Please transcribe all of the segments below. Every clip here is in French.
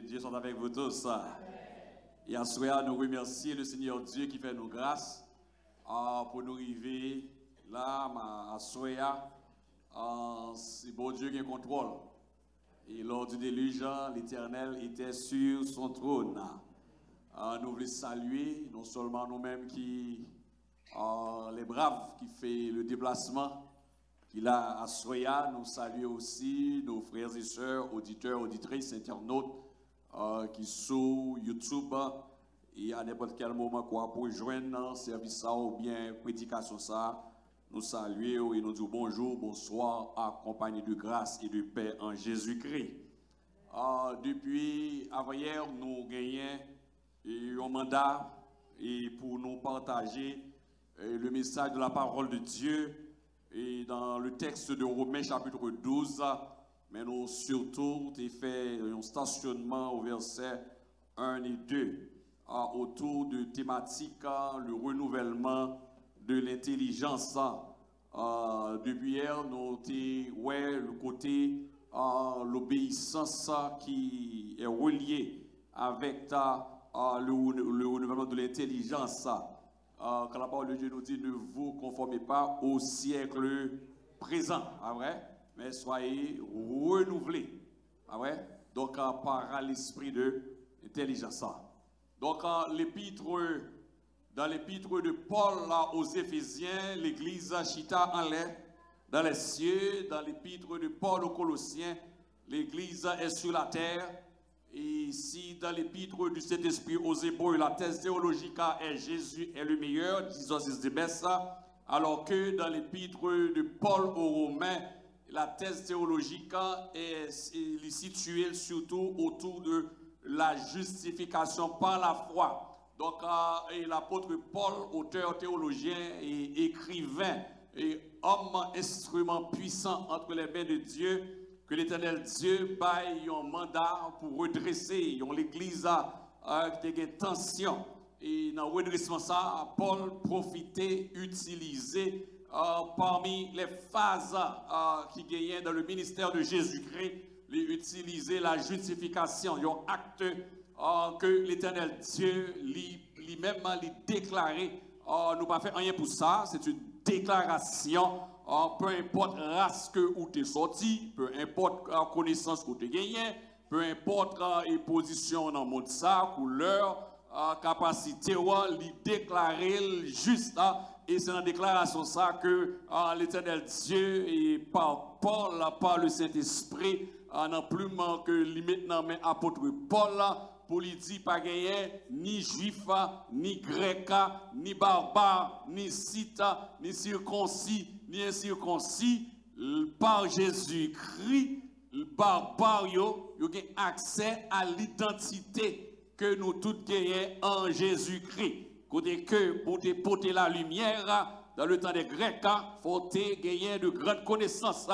Dieu sont avec vous tous. Et à soir, nous remercions le Seigneur Dieu qui fait nous grâce pour nous arriver là, à soir. C'est bon Dieu qui contrôle. Et lors du déluge, l'Éternel était sur son trône. Nous voulons saluer non seulement nous-mêmes qui, les braves qui font le déplacement, qu'il a à Soya, nous saluons aussi nos frères et sœurs, auditeurs, auditrices, internautes qui sont sur YouTube et à n'importe quel moment quoi pour joindre service ça ou bien prédication ça, nous saluons et nous disons bonjour, bonsoir, accompagné de grâce et de paix en Jésus-Christ. Depuis avant-hier, nous gagnons un mandat et pour nous partager le message de la parole de Dieu. Et dans le texte de Romains chapitre 12, mais nous surtout fait un stationnement au verset 1 et 2 autour de thématiques, le renouvellement de l'intelligence. Depuis hier, nous avons le côté l'obéissance qui est relié avec le renouvellement de l'intelligence. Quand la parole de Dieu nous dit ne vous conformez pas au siècle présent, mais soyez renouvelés. Donc par l'esprit de l'intelligence. Donc dans l'épître de Paul aux Éphésiens, l'église chita en l'air dans les cieux. Dans l'épître de Paul aux Colossiens, l'église est sur la terre. Et ici, dans l'épître du Saint-Esprit aux Hébreux, la thèse théologique est Jésus est le meilleur, Jesus is the best, alors que dans l'épître de Paul aux Romains, la thèse théologique est située surtout autour de la justification par la foi. Donc, l'apôtre Paul, auteur théologien et écrivain et homme instrument puissant entre les mains de Dieu, que l'Éternel Dieu baille un mandat pour redresser l'église qui a tension. Et dans le redressement, ça, Paul profitait, utilisait parmi les phases qui gagnaient dans le ministère de Jésus-Christ, utiliser la justification, un acte que l'Éternel Dieu lui-même lui déclaré. Nous pas fait rien pour ça, c'est une déclaration. Peu importe race que où tu es sorti, peu importe connaissance que tu as gagné, peu importe position dans le monde, couleur, capacité, lui déclarer juste. Et c'est dans la déclaration ça que l'Éternel Dieu, et par Paul, par le Saint-Esprit, n'a plus que lui maintenant mais apôtre Paul, pour lui dire pas gagner ni juif, ni grec, ni barbare, ni site, ni circoncis, ni incirconcis, par Jésus-Christ, le barbare, il a accès à l'identité que nous tous gagnons en Jésus-Christ. Côté que pour te porter la lumière, dans le temps des Grecs, il faut gagner de grandes connaissances.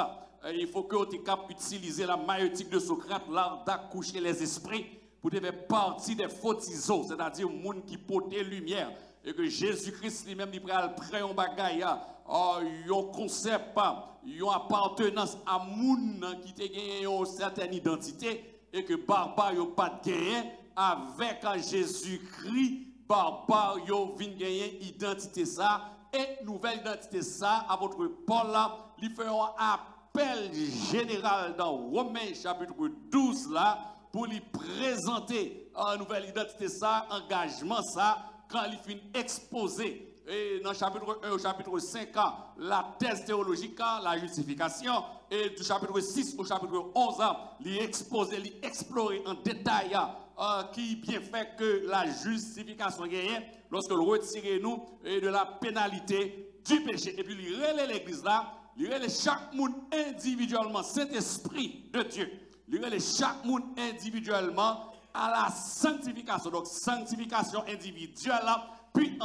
Il faut que tu capable d'utiliser la maïeutique de Socrate, l'art d'accoucher les esprits, pour faire partie des photisos, c'est-à-dire le monde qui porte lumière. Et que Jésus-Christ lui-même, il prend un bagage, un concept, une appartenance à monde qui te gagne une certaine identité, et que barbare n'a pas de gagner avec Jésus-Christ, barbare vient gagner identité ça, et nouvelle identité ça, à votre Paul, il fait un appel général dans Romains chapitre 12 là, pour lui présenter une nouvelle identité ça, engagement ça, quand il finit exposer. Et dans le chapitre 1 au chapitre 5, la thèse théologique, la justification, et du chapitre 6 au chapitre 11, il expose, il explore en détail qui bien fait que la justification gagne lorsque nous retirons nous de la pénalité du péché. Et puis il relève l'église là, il relève chaque monde individuellement, Saint-Esprit de Dieu. Il relève chaque monde individuellement à la sanctification. Donc, sanctification individuelle, puis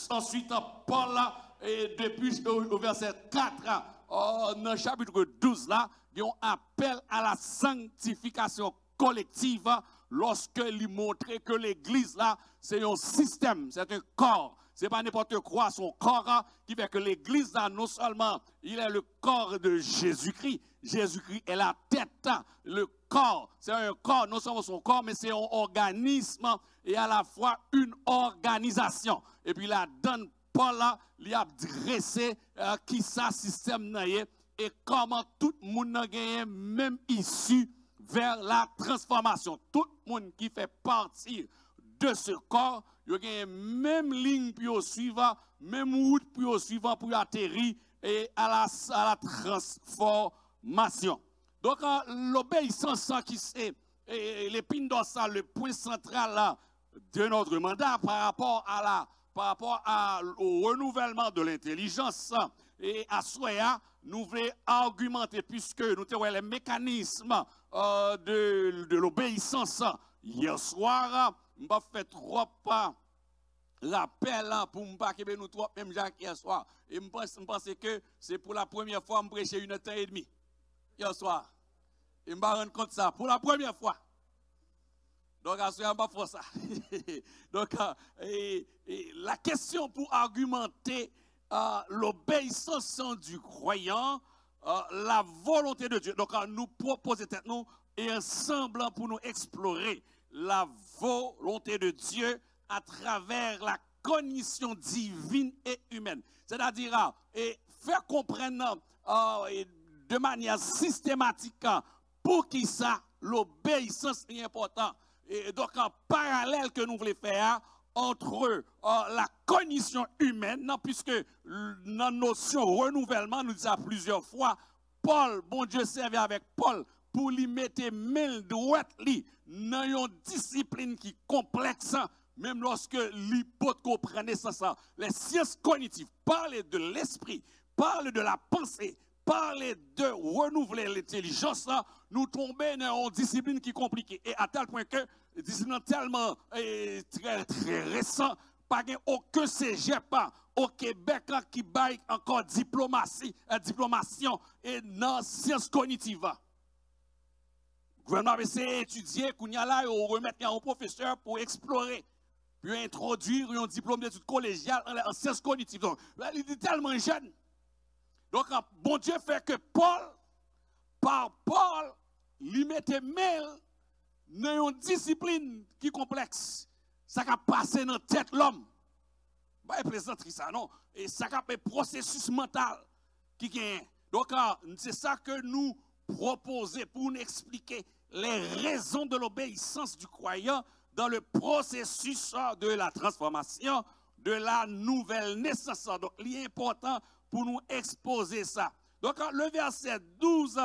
ensuite, Paul, et depuis au verset 4, dans le chapitre 12, là, il y a un appel à la sanctification collective lorsque il montre que l'église, là, c'est un système, c'est un corps. Ce n'est pas n'importe quoi, son corps qui fait que l'église, là, non seulement, il est le corps de Jésus-Christ, Jésus-Christ est la tête, le corps. C'est un corps, non seulement son corps, mais c'est un organisme et à la fois une organisation. Et puis la donne Paul là, il a dressé qui ça système et comment tout le monde a gagné même issue vers la transformation. Tout le monde qui fait partie de ce corps, il y a même ligne pour suivre, même route pour suivre pour atterrir et à la transformation. Donc l'obéissance qui c'est l'épine dorsale, le point central là, de notre mandat par rapport au renouvellement de l'intelligence et à Soya, nous voulons argumenter puisque nous avons les mécanismes de l'obéissance. Hier soir, je n'ai fait trop rappel pour ne pas que nous trop même Jacques hier soir. Et je pense que c'est pour la première fois que je prêche 1h30 hier soir. Et je me rends compte de ça pour la première fois. Donc, je ne vais pas faire ça. Donc, la question pour argumenter l'obéissance du croyant, la volonté de Dieu. Donc, nous proposons nous et ensemble pour nous explorer la volonté de Dieu à travers la cognition divine et humaine. C'est-à-dire, faire comprendre de manière systématique pour qui ça, l'obéissance est importante. Et donc, en parallèle que nous voulons faire entre la cognition humaine, puisque dans la notion renouvellement, nous disons plusieurs fois, Paul, bon Dieu servait avec Paul pour lui mettre main droite dans une discipline qui est complexe, même lorsque l'hypothèse comprenait ça. Les sciences cognitives parlent de l'esprit, parlent de la pensée, parler de renouveler l'intelligence, nous tombons dans une discipline qui est compliquée. Et à tel point que la discipline tellement très, très récente, pas aucun cégep au Québec qui baille encore diplomation et dans sciences cognitives. Le gouvernement a essayé d'étudier, qu'on y a là, on remet un professeur pour explorer, puis introduire un diplôme d'études collégiales en sciences cognitives. Donc, là, il est tellement jeune. Donc, bon Dieu fait que Paul, lui mettait mail dans une discipline qui est complexe. Ça a passé dans la tête l'homme. Pas plaisanterie ça, non. Et ça a un processus mental qui gagne. Donc, c'est ça que nous proposons pour nous expliquer les raisons de l'obéissance du croyant dans le processus de la transformation, de la nouvelle naissance. Donc, il est important pour nous exposer ça. Donc, le verset 12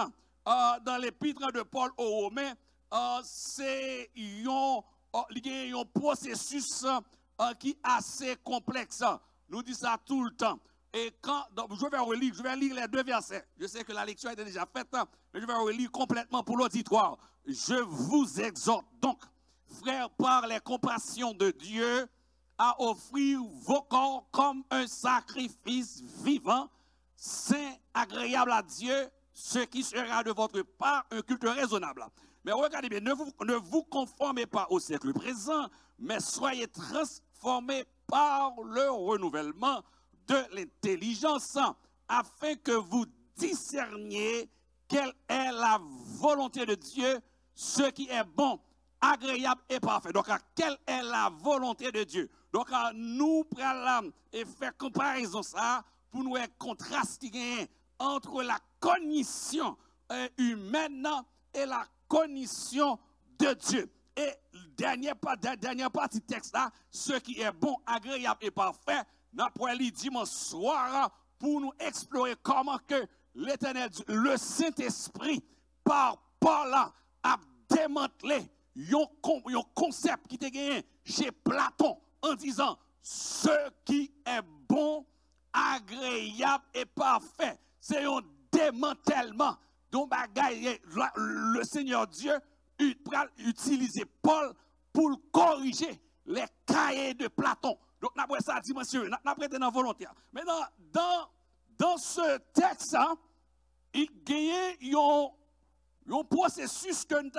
dans l'épître de Paul aux Romains, c'est un processus qui est assez complexe. Nous disons ça tout le temps. Et donc, je vais lire les deux versets. Je sais que la lecture est déjà faite, mais je vais relire complètement pour l'auditoire. Je vous exhorte donc, frères, par les compassions de Dieu, à offrir vos corps comme un sacrifice vivant, saint, agréable à Dieu, ce qui sera de votre part un culte raisonnable. Mais regardez bien, ne vous conformez pas au siècle présent, mais soyez transformés par le renouvellement de l'intelligence, afin que vous discerniez quelle est la volonté de Dieu, ce qui est bon, agréable et parfait. Donc, quelle est la volonté de Dieu? Donc, nous prenons et faire comparaison ça pour nous contraster entre la cognition humaine et la cognition de Dieu. Et dernière partie du texte là, ce qui est bon, agréable et parfait, nous pourrons lire dimanche soir pour nous explorer comment que l'Éternel, le Saint-Esprit, par là, a démantelé un concept qui était gagné chez Platon en disant ce qui est bon, agréable et parfait. C'est un démantèlement dont le Seigneur Dieu utiliser Paul pour corriger les cahiers de Platon. Donc, nous avons ça dimension, nous avons prêté dans volontaire. Maintenant, dans ce texte, il y a un processus que nous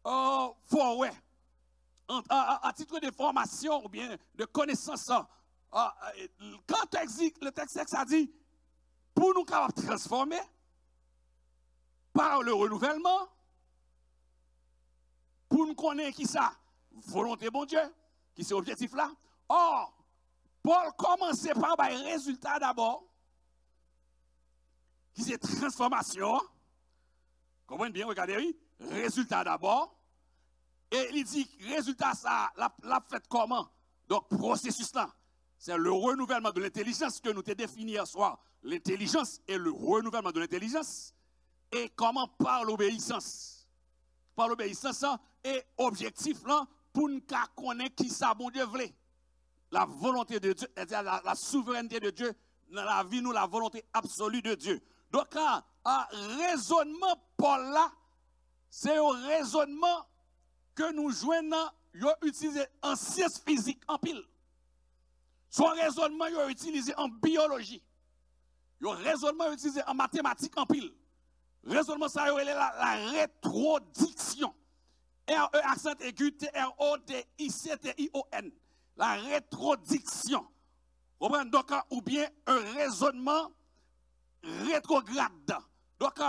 avons forward à titre de formation ou bien de connaissance. Quand le texte a dit, pour nous transformer, par le renouvellement, pour nous connaître qui ça, volonté bon Dieu, qui c'est objectif là. Or, Paul commençait par le résultat d'abord, qui c'est transformation. Comprenez bien, regardez, oui. Résultat d'abord. Et il dit, résultat ça, la fait comment? Donc, processus là, c'est le renouvellement de l'intelligence que nous t'ai défini hier soir. L'intelligence et le renouvellement de l'intelligence. Et comment par l'obéissance. Par l'obéissance et objectif là, pour nous connaître qui ça, bon Dieu voulait. La volonté de Dieu, c'est-à-dire la souveraineté de Dieu dans la vie, nous, la volonté absolue de Dieu. Donc, un raisonnement, Paul là, c'est un raisonnement que nous joignons, utilisé en sciences physiques en pile. Son raisonnement est utilisé en biologie. Le raisonnement est utilisé en mathématiques en pile. Raisonnement, ça est la rétrodiction. R-E accent aigu, T-R-O-D-I-C-T-I-O-N. La rétrodiction. Donc, ou bien un raisonnement rétrograde. Donc,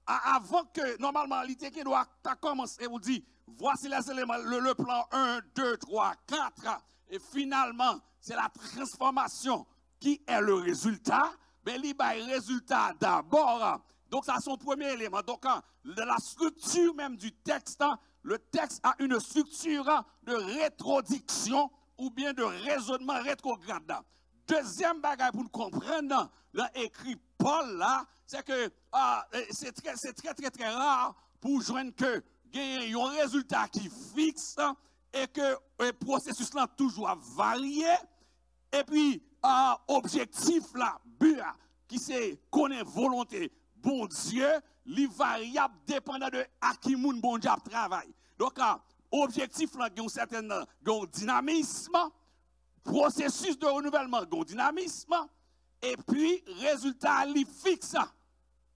avant que, normalement, l'idée doit commencer, vous dit, voici les éléments, le plan 1, 2, 3, 4, et finalement, c'est la transformation qui est le résultat. Mais il y a le résultat d'abord. Donc, ça, c'est son premier élément. Donc, de la structure même du texte, le texte a une structure de rétrodiction ou bien de raisonnement rétrograde. Deuxième bagage pour nous comprendre, là, écrit Paul, là, c'est que c'est très rare pour joindre que il y a un résultat qui fixe et que le processus là toujours varié. Et puis, objectif là, but, qui c'est connaître volonté, bon Dieu, les variables dépendant de à qui moun bon Dieu travaille. Donc, objectif là, il y a un certain dynamisme, processus de renouvellement, il y a un dynamisme, et puis, résultat, il fixe.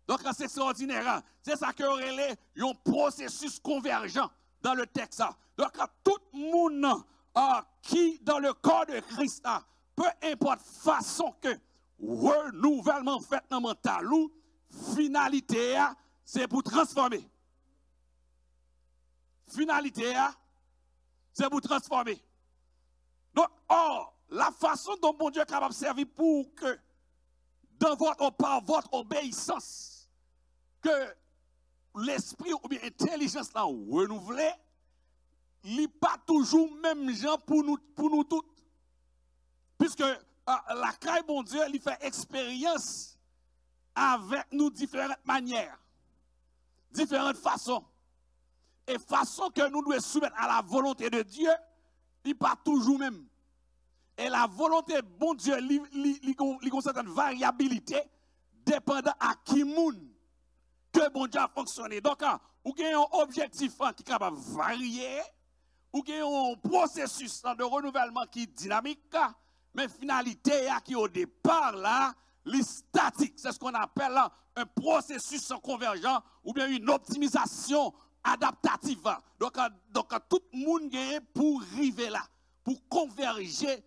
Donc, c'est extraordinaire. C'est ça que relève un processus convergent dans le texte. Donc, tout le monde qui, dans le corps de Christ, peu importe façon que renouvellement fait dans le mental, finalité, c'est pour transformer. Finalité, c'est pour transformer. Donc, la façon dont mon Dieu est capable de servir pour que, par votre obéissance, que l'esprit ou bien l'intelligence là renouvelée, il n'est pas toujours même gens pour nous toutes. Puisque la caille, bon Dieu, il fait expérience avec nous différentes manières, différentes façons. Et façon que nous devons soumettre à la volonté de Dieu, il n'est pas toujours même. Et la volonté, bon Dieu, il y a une certaine variabilité dépendant à qui moun que bon Dieu a fonctionné. Donc, ou qu'il y a un objectif qui est capable de varier, ou qu'il y a un processus de renouvellement qui est dynamique, mais finalité qui au départ là, les statiques, c'est ce qu'on appelle là, un processus convergent ou bien une optimisation adaptative. Donc tout le monde est pour arriver là, pour converger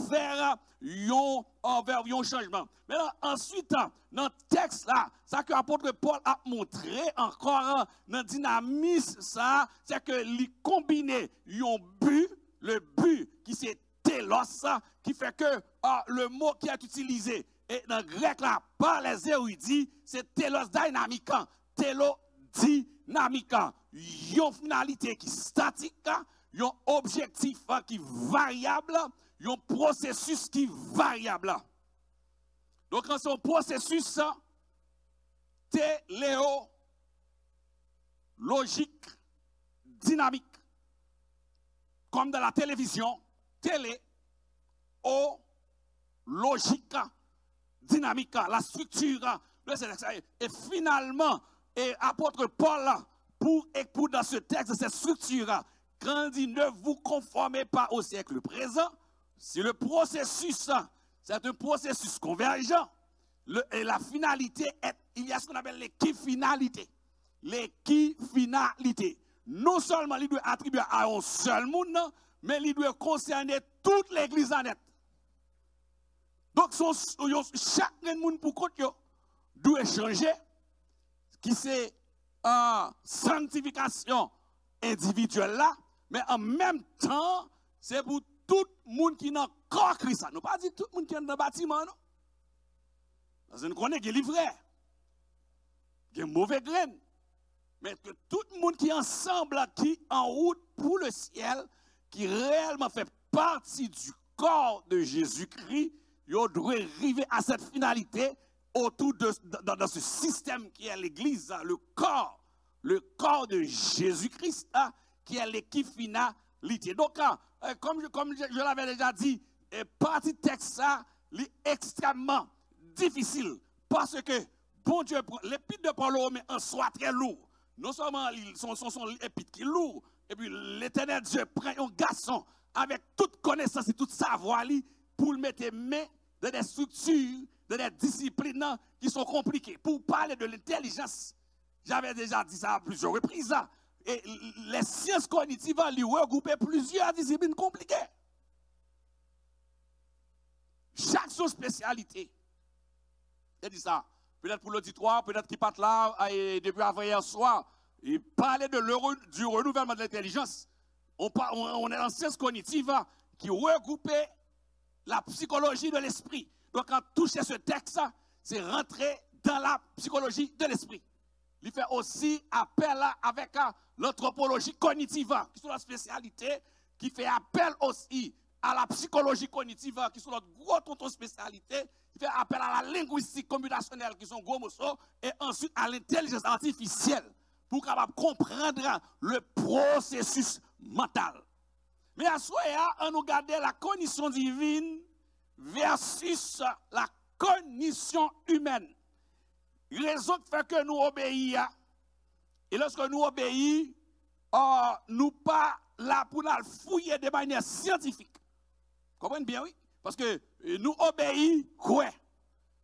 vers un changement. Mais là, ensuite, dans le texte là, ça que l'apôtre Paul a montré encore dans le dynamisme, ça, c'est que les combiner un but, le but qui c'est télos, qui fait que le mot qui est utilisé et dans le grec là, par les érudits, c'est télos dynamique, télos dynamique. Il y a une finalité qui est statique, il y a un objectif qui est variable, il y a un processus qui est variable. Donc, quand c'est un processus téléologique, dynamique, comme dans la télévision, logique, dynamique, la structure. Et finalement, apôtre Paul, pour dans ce texte, cette structure, quand il dit ne vous conformez pas au siècle présent, si le processus, c'est un processus convergent, et la finalité, il y a ce qu'on appelle l'équifinalité. L'équifinalité. Non seulement il doit attribuer à un seul monde, mais il doit concerner toute l'église en net. Donc, chaque monde pour compte doit changer, qui c'est sanctification individuelle là, mais en même temps, c'est pour tout le monde qui n'a corps Christ. Nous pas dit tout le monde qui est dans le bâtiment, non? Parce que nous connaissons qu'il est vrai. Il y a mauvais grain. Mais que tout le monde qui est ensemble, qui est en route pour le ciel, qui réellement fait partie du corps de Jésus-Christ, il doit arriver à cette finalité autour dans ce système qui est l'Église, le corps de Jésus-Christ, qui est l'équipe finalité. Donc, comme je l'avais déjà dit, partie texte ça, est extrêmement difficile parce que, bon Dieu, l'épître de Paul Romain en soit très lourd. Non seulement son épître qui est lourd, et puis l'Éternel Dieu prend un garçon avec toute connaissance et toute savoir pour le mettre main dans des structures, dans des disciplines qui sont compliquées. Pour parler de l'intelligence, j'avais déjà dit ça à plusieurs reprises. Et les sciences cognitives lui regroupent plusieurs disciplines compliquées. Chaque son spécialité. J'ai dit ça. Peut-être pour l'auditoire, peut-être qu'il part là depuis avant-hier soir. Il parlait du renouvellement de l'intelligence. On est en sciences cognitives qui regroupait la psychologie de l'esprit. Donc, quand toucher ce texte, c'est rentrer dans la psychologie de l'esprit. Il fait aussi appel avec l'anthropologie cognitive, qui sont la spécialité, qui fait appel aussi à la psychologie cognitive, qui sont notre gros spécialité, qui fait appel à la linguistique computationnelle, qui sont gros morceaux, et ensuite à l'intelligence artificielle, pour capable comprendre le processus mental. Mais à ce moment-là, on nous garde la cognition divine versus la cognition humaine. Raison qui fait que nous obéissons, et lorsque nous obéissons, nous pas là pour la fouiller de manière scientifique. Comprenez bien, oui? Parce que nous obéissons, quoi?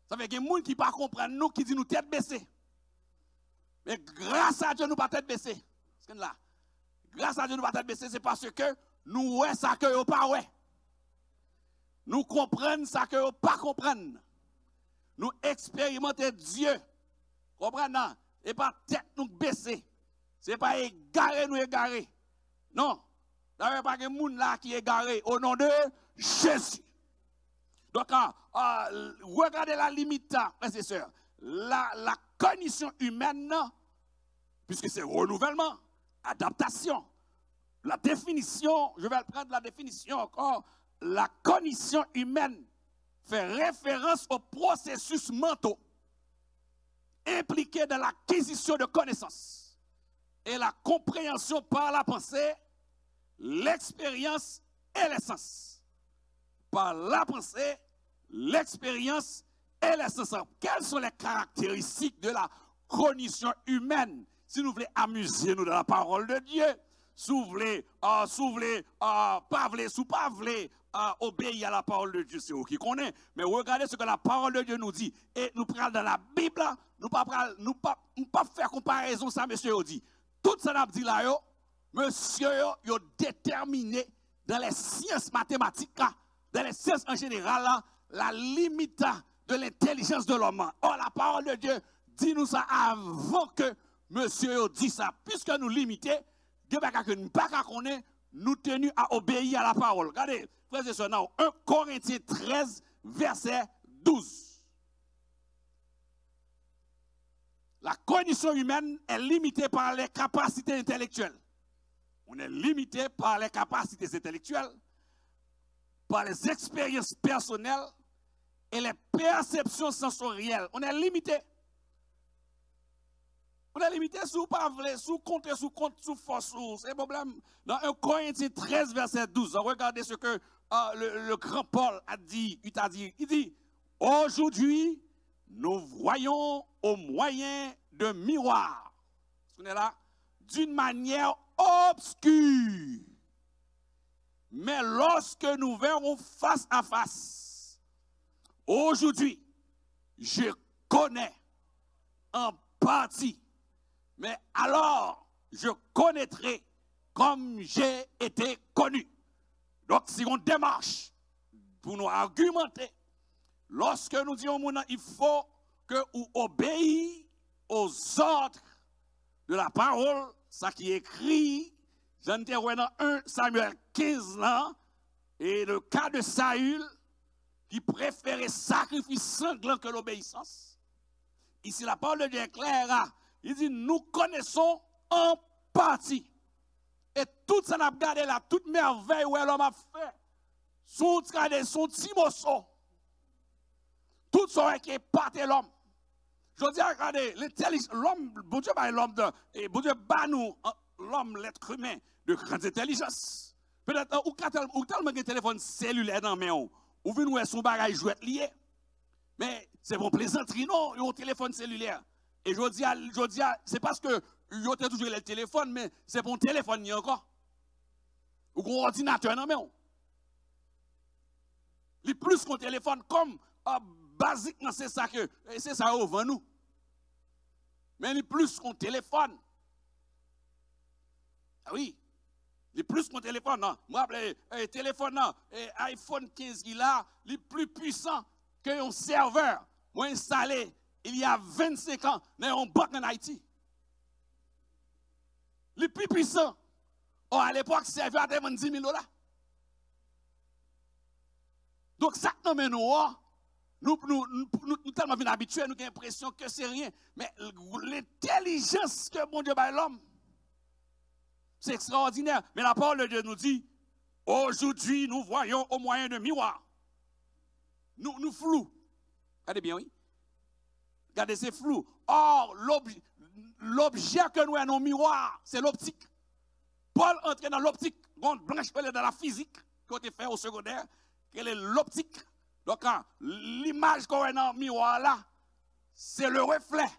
Ça fait qu'il y a des gens qui ne comprennent pas nous, qui disent nous tête baissée. Mais grâce à Dieu, nous pas tête baissée. Là. Grâce à Dieu, nous pas tête baissée, c'est parce que nous ouais ça que nous pas ouais. Nous comprenons ça que nous pas comprendre. Nous expérimentons Dieu. Comprenez? Et pas tête nous baisser. Ce n'est pas égarer nous égarer. Non. Il n'y a pas de monde là qui est égaré au nom de Jésus. Donc, regardez la limite, frères et sœurs. La cognition humaine, puisque c'est renouvellement, adaptation. La définition, je vais prendre la définition encore. La cognition humaine fait référence aux processus mentaux impliqués dans l'acquisition de connaissances et la compréhension par la pensée, l'expérience et l'essence. Par la pensée, l'expérience et l'essence. Quelles sont les caractéristiques de la cognition humaine? Si nous voulons amuser nous de la parole de Dieu, si vous voulez, obéir à la parole de Dieu, c'est vous qui connaissez. Mais regardez ce que la parole de Dieu nous dit. Et nous prenons dans la Bible, nous ne pas faire comparaison, ça, monsieur, dit. Tout ça, nous dit là, monsieur, il a déterminé dans les sciences mathématiques, dans les sciences en général, la limite de l'intelligence de l'homme. Or, la parole de Dieu dit nous ça avant que monsieur dit ça. Puisque nous limitons, nous tenus à obéir à la parole. Regardez, frères et sœurs, 1 Corinthiens 13, verset 12. La cognition humaine est limitée par les capacités intellectuelles. On est limité par les capacités intellectuelles, par les expériences personnelles et les perceptions sensorielles. On est limité. On est limité sous pas sous compter, sous force, c'est le problème. Dans 1 Corinthiens 13, verset 12, regardez ce que le grand Paul a dit. Il dit, aujourd'hui, nous voyons au moyen de miroir. Vous êtes là? D'une manière obscure. Mais lorsque nous verrons face à face, aujourd'hui, je connais en partie. Mais alors, je connaîtrai comme j'ai été connu. Donc, si on démarche pour nous argumenter, lorsque nous disons il faut que vous obéissiez aux ordres de la parole, ça qui est écrit, j'en ai dans 1 Samuel 15 là, et le cas de Saül, qui préférait sacrifice sanglant que l'obéissance. Ici, la parole de Dieu est claire. Il dit, nous connaissons en partie. Et tout ça n'a pas gardé là, toute merveille où l'homme a fait. Son petit morceau. Tout ça qui est parti l'homme. Je dis, regardez, l'homme, bon Dieu, l'homme et bon Dieu, nous, l'homme, l'être humain, de grande intelligence. Peut-être, ou tellement de téléphone cellulaire dans mes mains, ou venez son bagage jouet lié. Mais c'est bon plaisanterie, non, un téléphone cellulaire. Et je dis, c'est parce que il y a toujours le téléphone, mais c'est bon téléphone encore. Ou un ordinateur dans mes mains. Les plus qu'on téléphone, comme basiquement, c'est ça au vent nous. Mais les plus qu'on téléphone. Ah oui. Les plus qu'on téléphone, non. Moi, le téléphone, non, iPhone 15 qui là, les plus puissants qu'un serveur, moi installé il y a 25 ans dans un banque en Haïti. Les plus puissants, à l'époque, servait à 10 000 $. Donc, ça, nous tellement bien habitués, nous avons l'impression que c'est rien. Mais l'intelligence que mon Dieu bat l'homme, c'est extraordinaire. Mais la parole de Dieu nous dit, aujourd'hui, nous voyons au moyen de miroir. Nous flou. Regardez bien, oui. Regardez, c'est flou. Or, l'objet que nous avons au miroir, c'est l'optique. Paul entre dans l'optique. Grande branche dans la physique, qu'on a fait au secondaire. Quelle est l'optique? Donc, l'image qu'on a dans le miroir là, c'est le reflet.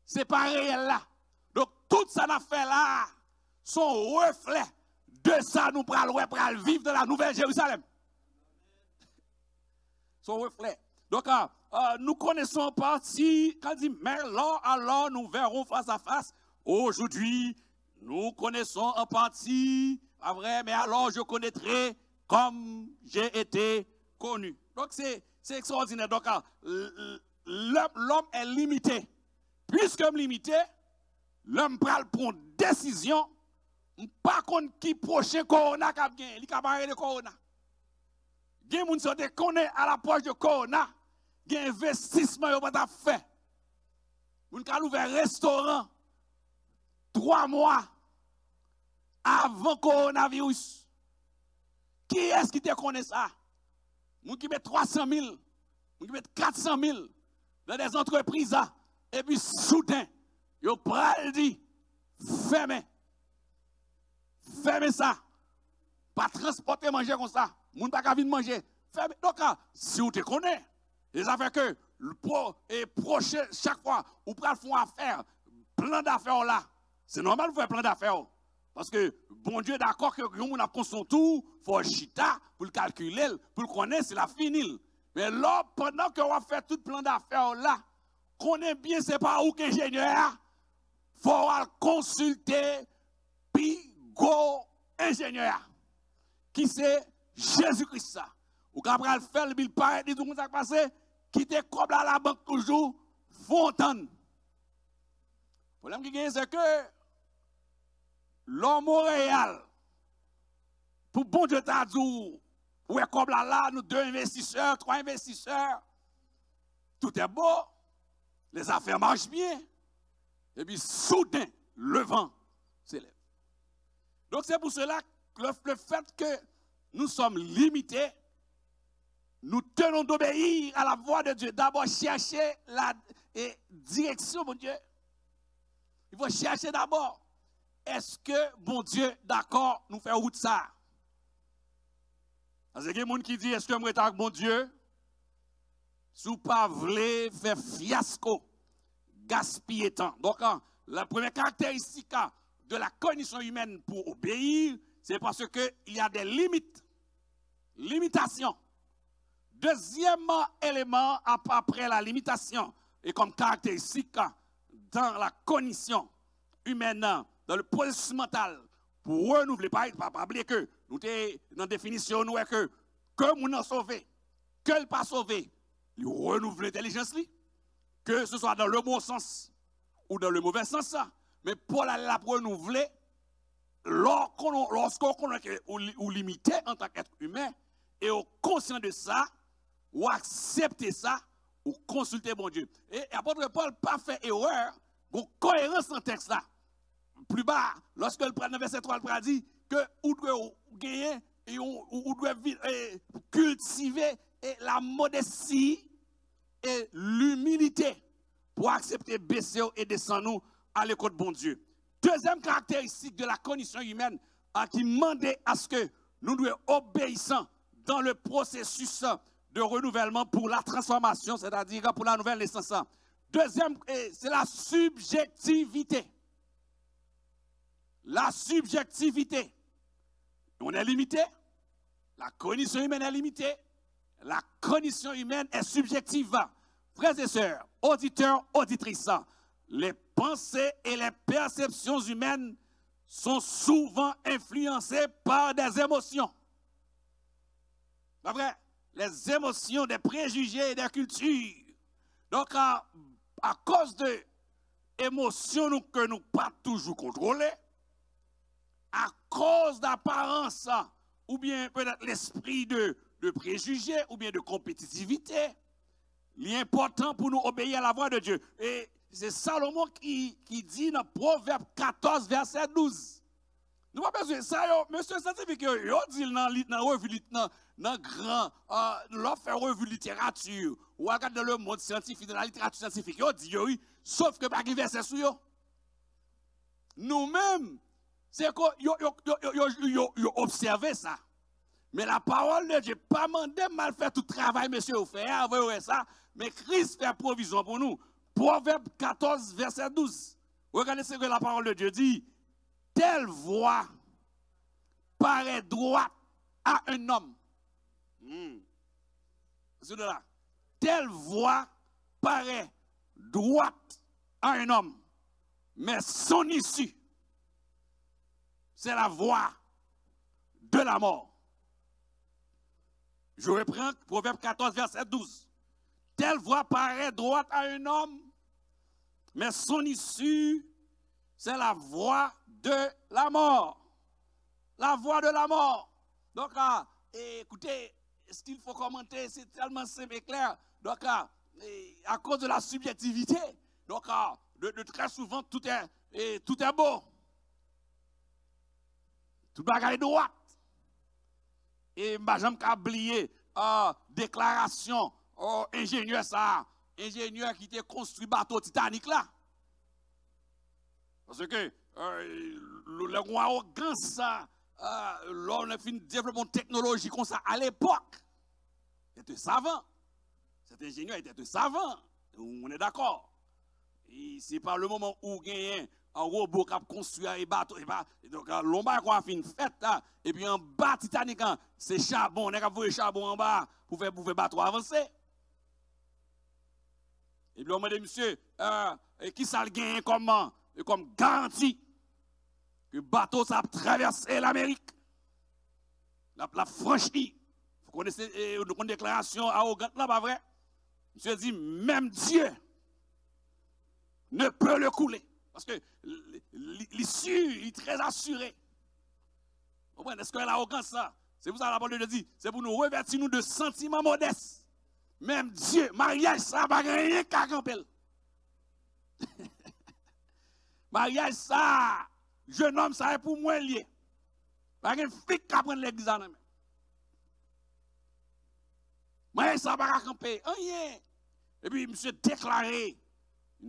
C'est pas réel là. Donc, tout ça qu'on a fait là, son reflet de ça, nous prenons vivre dans la Nouvelle Jérusalem. Son reflet. Donc, nous connaissons en partie, quand il dit, mais alors nous verrons face à face. Aujourd'hui, nous connaissons en partie, pas vrai, mais alors je connaîtrai comme j'ai été connu. Donc, c'est extraordinaire. Donc, l'homme est limité. Puisque limité, l'homme prend une décision, pas contre qui prochain corona qui a gagné, il a barré le corona. Il y a des gens qui connaissent à l'approche de corona, il y a un investissement qui a fait. Vous avez ouvert un restaurant 3 mois avant le coronavirus. Qui est-ce qui te connaît ça? Vous qui met 300 000, vous qui met 400 000 dans des entreprises, et puis soudain, vous pral dit, fermez ça. Pas transporter manger comme ça. Vous n'avez pas venir manger. Fermez. Donc, si vous te connaissez, les affaires que prochain, chaque fois, vous prenez faire affaire, plan d'affaires là, c'est normal de faire plan d'affaires. Parce que, bon Dieu, d'accord que nous avons son tour, il faut chita pour le calculer, pour le connaître, c'est la finile. Mais là, pendant que on fait tout plan d'affaires là, connaît bien, c'est pas où qu'ingénieur, il faut consulter Pigo ingénieur, qui c'est Jésus-Christ. Ou qu'après le faire, il paraît, dit tout ce qui s'est passé, qui te comme à la banque toujours, fontaine. Le problème qui est, c'est que l'homme Montréal, pour bon Dieu t'a dit, ouais, comme là, nous 2 investisseurs, 3 investisseurs, tout est beau, les affaires marchent bien, et puis soudain, le vent s'élève. Donc c'est pour cela que le fait que nous sommes limités, nous tenons d'obéir à la voix de Dieu. D'abord, chercher la direction, mon Dieu. Il faut chercher d'abord. Est-ce que, bon Dieu, d'accord, nous fait route ça? Parce qu'il y a des gens qui disent, est-ce que je suis avec mon Dieu? Si vous ne voulez pas faire fiasco, gaspiller temps. Donc, la première caractéristique de la cognition humaine pour obéir, c'est parce qu'il y a des limites, limitations. Deuxième élément, après la limitation, et comme caractéristique dans la cognition humaine, dans le processus mental, pour renouveler, pas oublier que nous sommes dans la définition, nous que nous avons sauvé, que le pas sauvé, il renouvelle l'intelligence, que ce soit dans le bon sens ou dans le mauvais sens, mais Paul a la renouveler lorsqu'on connaît ou limité en tant qu'être humain, et on conscient de ça, ou accepter ça, ou consulter bon Dieu. Et apôtre Paul pas fait erreur, une cohérence dans le texte là. Plus bas, lorsque le prend verset 3, il dit que vous devez gagner et vous devez cultiver la modestie et l'humilité pour accepter baisser et descendre nous à l'écoute de bon Dieu. Deuxième caractéristique de la condition humaine qui demandait à ce que nous devons obéissant dans le processus de renouvellement pour la transformation, c'est-à-dire pour la nouvelle naissance. Deuxième, c'est la subjectivité. La subjectivité. On est limité. La condition humaine est limitée. La condition humaine est subjective. Frères et sœurs, auditeurs, auditrices, les pensées et les perceptions humaines sont souvent influencées par des émotions. Pas vrai? Les émotions, des préjugés et des cultures. Donc, à cause de émotions que nous pas toujours contrôler, à cause d'apparence, ou bien peut-être l'esprit de préjugés, ou bien de compétitivité, il est important pour nous obéir à la voix de Dieu. Et c'est Salomon qui dit dans Proverbe 14, verset 12. Nous pas besoin de ça, monsieur scientifique, il dit dans revue, dans grand, l'offre revue littérature, ou regarde dans le monde scientifique, dans la littérature scientifique, il dit oui, sauf que pas de verset sur eux. Nous-mêmes, c'est qu'on observé ça. Mais la parole de Dieu, pas mandé mal faire tout travail, monsieur, vous faites, vous ça, mais Christ fait provision pour nous. Proverbe 14, verset 12. Regardez ce que la parole de Dieu dit. Telle voix paraît droite à un homme. C'est de là. Telle voix paraît droite à un homme. Mais son issue, c'est la voix de la mort. Je reprends Proverbe 14, verset 12. Telle voix paraît droite à un homme, mais son issue, c'est la voix de la mort. La voix de la mort. Donc, écoutez, ce qu'il faut commenter, c'est tellement simple et clair. Donc, à cause de la subjectivité, donc, de très souvent, tout est beau. Tout est droit. Et je n'ai oublié déclaration ingénieur ingénieur qui a construit le bateau Titanic là. Parce que le arrogance, l'on a fait un développement technologique comme ça à l'époque. Il était savant. Cet ingénieur était un savant. On est d'accord. C'est pas le moment où il y a un robot qui a construit un bateau. Donc, l'on a fait une fête. Et puis, en bas Titanic, c'est charbon. On a fait charbon en bas pour faire le bateau avancer. Et puis, on m'a dit, monsieur, qui ça le gagne comme garantie que le bateau ça a traversé l'Amérique? La franchie. Vous connaissez une déclaration arrogante là, pas vrai? Monsieur dit, même Dieu ne peut le couler. Parce que l'issue est très assurée. Vous comprenez? Est-ce que l'arrogance, ça? C'est pour ça que la parole de Dieu dit, c'est pour nous revêtir nous de sentiments modestes. Même Dieu, mariage, ça va rien qu'à camper. Mariage, ça, jeune homme, ça est pour moi lié. Pas une fille qui apprend l'église en main. Mariage, ça va camper. Rien. Et puis, monsieur déclaré. Une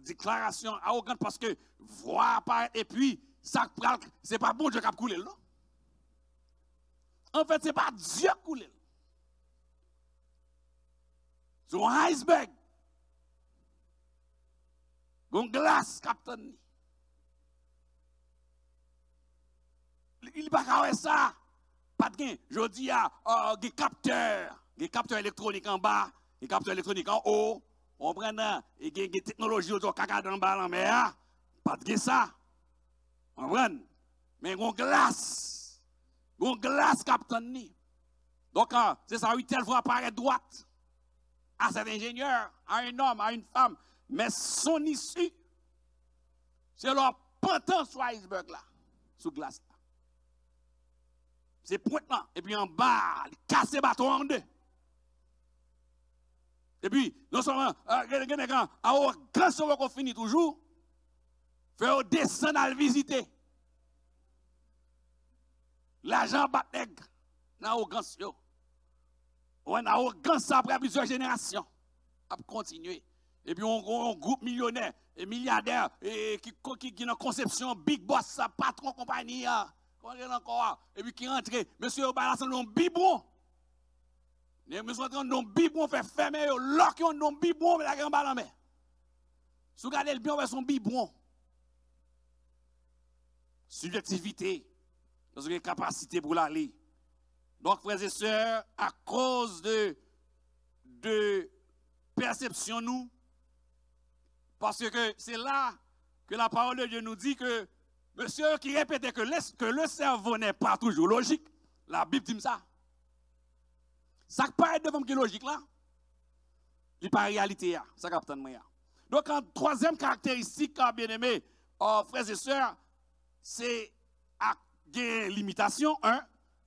déclaration arrogante parce que voix apparaît et puis ça c'est pas bon Dieu qui a coulé là. En fait, c'est pas Dieu qui a coulé. C'est un iceberg. Une glace, captain. Il n'y a pas ça. Pas de gain. Je dis, il y a des capteurs électroniques en bas, des capteurs électroniques en haut. On prend et des technologies autour caca dans le mer, pas de ça. On prend. Mais on glace captain. Donc c'est ça, oui, telle fois apparaît droite à cet ingénieur, à un homme, à une femme, mais son issue, C'est leur pantan sur iceberg là, sous glace là. C'est pointe là. Et puis en bas, il casse le bateau en deux. Et puis, non seulement, à grand sauveur qu'on finit toujours, faire descendre à le visiter. L'argent bat nègre, dans l'arrogance. On a l'arrogance après plusieurs générations. À continuer. Et puis, on groupe millionnaire et milliardaire et qui a une conception big boss, ça, patron compagnie. Et puis, qui rentre, monsieur, c'est un biberon. Monsieur, c'est un biberon, fait fermer, lock, un biberon, mais la grande balle en main. Si vous regardez le bien, on va son biberon. Subjectivité. Dans une capacité pour l'aller. Donc, frères et sœurs, à cause de perception, nous, parce que c'est là que la parole de Dieu nous dit que, monsieur qui répétait que le cerveau n'est pas toujours logique, la Bible dit ça. Ça ne peut pas être devant qui est logique là. Il n'est pas réalité. Ça capte moi. Donc, en troisième caractéristique, bien aimé, frères et sœurs, c'est des limitations,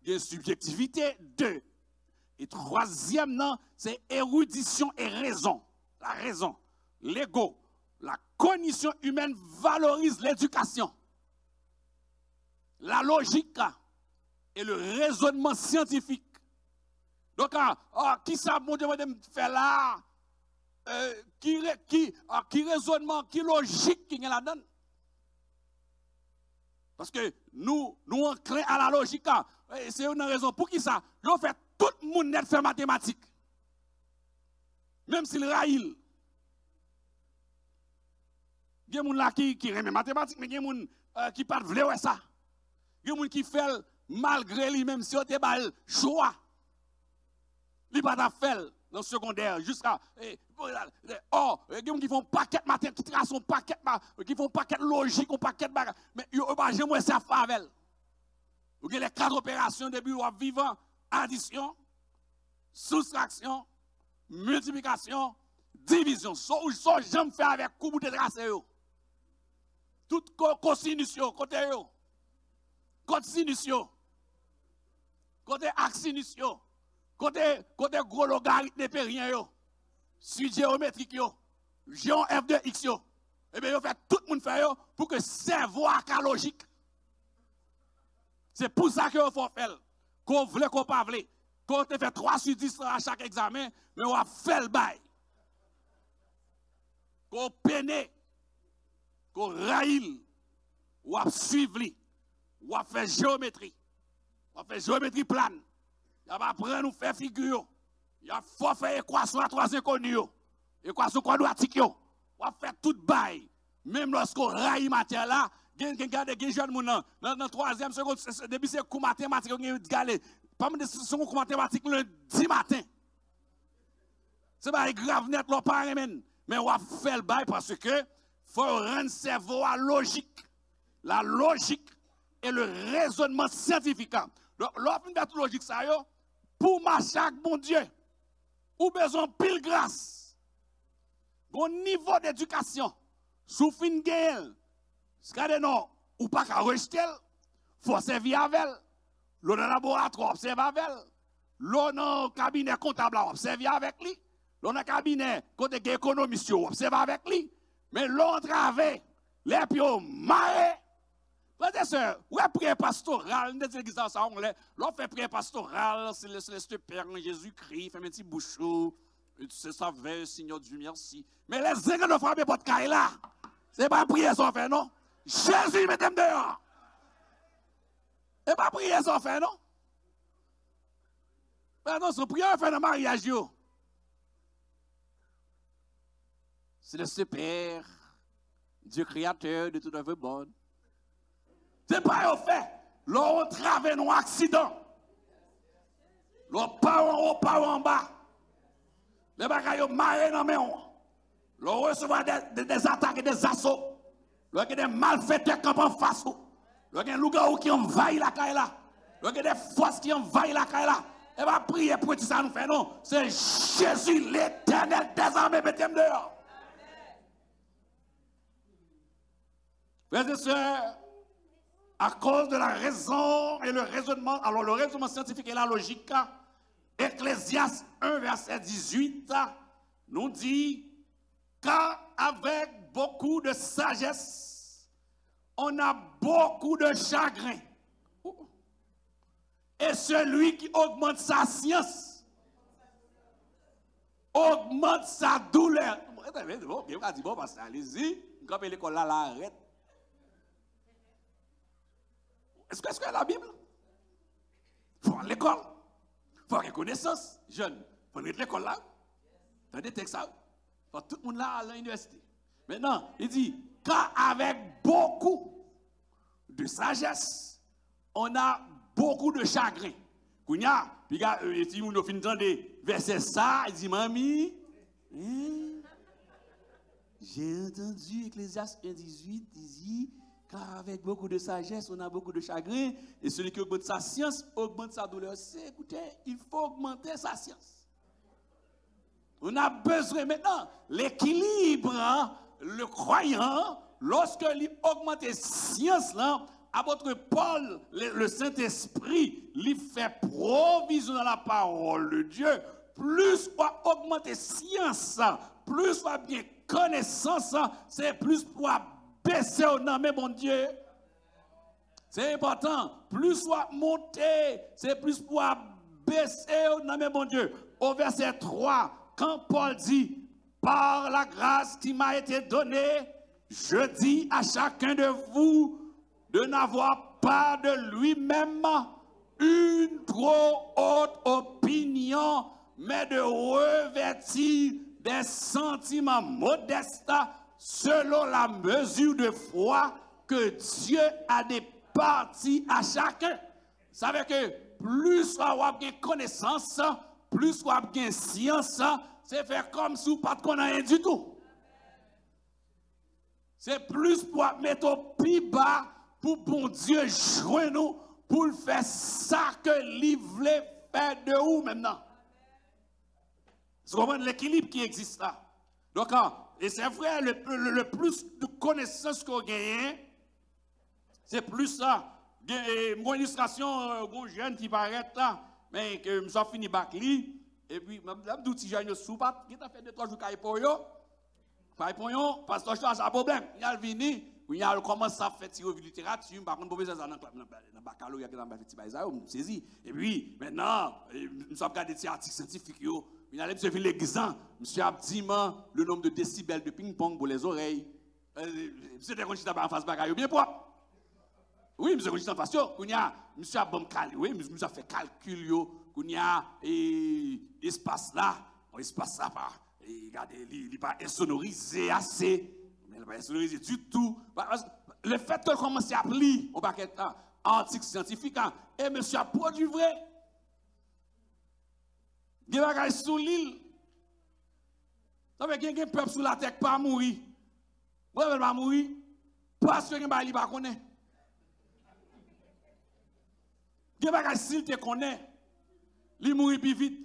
des subjectivité, 2. Et troisième, non, c'est érudition et raison. La raison, l'ego, la cognition humaine valorise l'éducation, la logique et le raisonnement scientifique. Donc, qui ça, mon Dieu, fait là? Qui raisonnement, qui logique qui est là-dedans? Parce que nous enclins à la logique. C'est une raison. Pour qui ça? Nous fait tout le monde net faire mathématiques. Même s'il raïl. Il y a des gens qui aiment mathématiques, mais il y a des gens qui ne pas vouloir ça. Il y a des gens qui font malgré lui-même si on te balle choix. Il ne pas fait dans le secondaire jusqu'à. Oh, il y a des gens qui font paquet mathématiques, qui tracent un paquet, qui font paquet logique, un paquet de mais ils n'ont pas jamais ça avec. Vous avez les 4 opérations depuis vivant: addition, soustraction, multiplication, division. So j'aime faire avec coup de tracé. Tout cosinus, côté cosinus, côté axinus, côté gros logarithme de périen, suite géométrique, géant f de x. Et bien, fait tout le monde fait pour que le cerveau soit logique. C'est pour ça qu'il faut faire. Qu'on veut, qu'on pas veut. Qu'on te fait 3 sur 10 à chaque examen, mais on va faire le bail. Qu'on peine, qu'on raïle, on va suivre, on va faire géométrie. On va faire géométrie plane. On va apprendre à nous faire figure. Il faut faire équation à 3 inconnues. Équation quadratique. On va faire tout bail. Même lorsqu'on raille matière là, regardez des jeunes dans la 3e seconde, depuis c'est cours mathématique, on a galé. Pas de son cours mathématique le 10 matin. C'est pas grave net, l'on pas mais on va faire le bail parce que faut rendre le cerveau à logique. La logique et le raisonnement scientifique. Donc, l'offre de logique, ça y est, pour marcher avec bon Dieu, ou besoin de pile grâce, bon niveau d'éducation, sous fin gain, regardez non, ou pas qu'à rejeter, faut servir avec elle. L'on dans le laboratoire, observe avec elle. L'on dans le cabinet comptable, observe avec lui. L'on dans le cabinet côté économiste, observe avec lui. Mais l'on travaille, les pions marrés. Frères et sœurs, ouais, prière pastorale, nous disons ça, l'on fait prière pastorale, c'est le Père Jésus-Christ, fait un petit bouchon, c'est ça, Seigneur Dieu, merci. Mais les églises de frapper votre caille là, c'est pas prière sans faire, non? Jésus, mettez-moi dehors. C'est pas prière sans faire, non? Mais non, c'est prière fait dans le mariage, yo. C'est le Père, Dieu créateur de toute œuvre bonne. C'est pas au fait. L'on traverse un accident. L'on part en haut, part en bas. Les bagailles marrent dans mes mains. L'on reçoit des attaques et des assauts. L'on a des malfaiteurs qui en face. L'on a des loups qui envahissent la caille là. L'on a des forces qui envahissent la caille là. Et va prier pour tout ça nous fait non. C'est Jésus l'Éternel des armées, mettez-moi dehors. Frères et sœurs, à cause de la raison et le raisonnement, alors le raisonnement scientifique et la logique, Ecclésiaste 1, verset 18, nous dit qu'avec beaucoup de sagesse, on a beaucoup de chagrin. Et celui qui augmente sa science, augmente sa douleur. Bon, parce allez-y, quand l'école là, arrête. Est-ce que c'est la Bible? Il faut aller à l'école. Il faut avoir connaissance. Jeune, il faut aller à l'école là. Dans des textes, il faut tout le monde là à l'université. Maintenant, il dit, qu'avec beaucoup de sagesse, on a beaucoup de chagrin. Kounya, puis si vous finissez de verset ça, il dit, mamie, j'ai entendu Ecclésiaste 1,18, il dit, car avec beaucoup de sagesse, on a beaucoup de chagrin, et celui qui augmente sa science, augmente sa douleur. Écoutez, il faut augmenter sa science. On a besoin maintenant, l'équilibre, le croyant, lorsqu'il augmente la science, là, à votre Paul, le Saint-Esprit, lui fait provision dans la parole de Dieu. Plus on augmenter science, plus on bien connaissance, c'est plus pour baisser au nom, mais bon Dieu. C'est important. Plus on monter, c'est plus pour baisser au nom, mais bon Dieu. Au verset 3, quand Paul dit, par la grâce qui m'a été donnée, je dis à chacun de vous de n'avoir pas de lui-même une trop haute opinion, mais de revêtir des sentiments modestes selon la mesure de foi que Dieu a départi à chacun. Ça veut dire que plus on a bien connaissance, plus on a bien science, c'est faire comme si on ne connaît rien du tout. C'est plus pour mettre au plus bas pour bon Dieu jouer nous, pour faire ça que lui voulait faire de vous maintenant. C'est vraiment l'équilibre qui existe là. Donc, et c'est vrai, le plus de connaissances qu'on gagne, c'est plus ça. Mon illustration, un jeune qui paraît là, mais que je suis fini bac li, et puis, je dis, j'ai une soupape, qui t'a fait 2-3 jours qu'il pour yo. Parce que je suis un problème. Il a venu, il a commencé à faire tirer littérature, par contre, il dans le baccalauréat, il a fait ça, on saisit. Et puis, maintenant, nous sommes regardés des articles scientifiques, il a fait l'exemple, monsieur a dit le nombre de décibels de ping-pong pour les oreilles. Monsieur a dit en face bagaille, bien propre. Oui, monsieur a dit en face, monsieur a fait calcul, il y a espace là, regardez, il n'est pas insonorisé assez, il n'est pas insonorisé du tout. Le fait que commence à lire au paquet article scientifique, et monsieur a produit vrai. Il y a des gens sous l'île. Ça veut dire qu'il y a un peuple sous la terre qui pas mourir. Pourquoi il va mourir? Parce qu'il ne va pas connaître. Il y a des gens s'il te connaît, il mourit plus vite.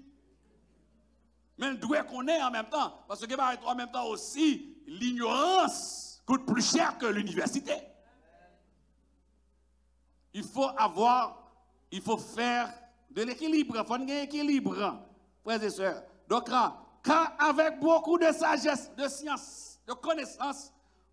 Mais il doit connaître en même temps. Parce que en même temps aussi, l'ignorance coûte plus cher que l'université. Il faut faire de l'équilibre. Il faut un équilibre, frères et sœurs. Donc, quand avec beaucoup de sagesse, de science, de connaissance,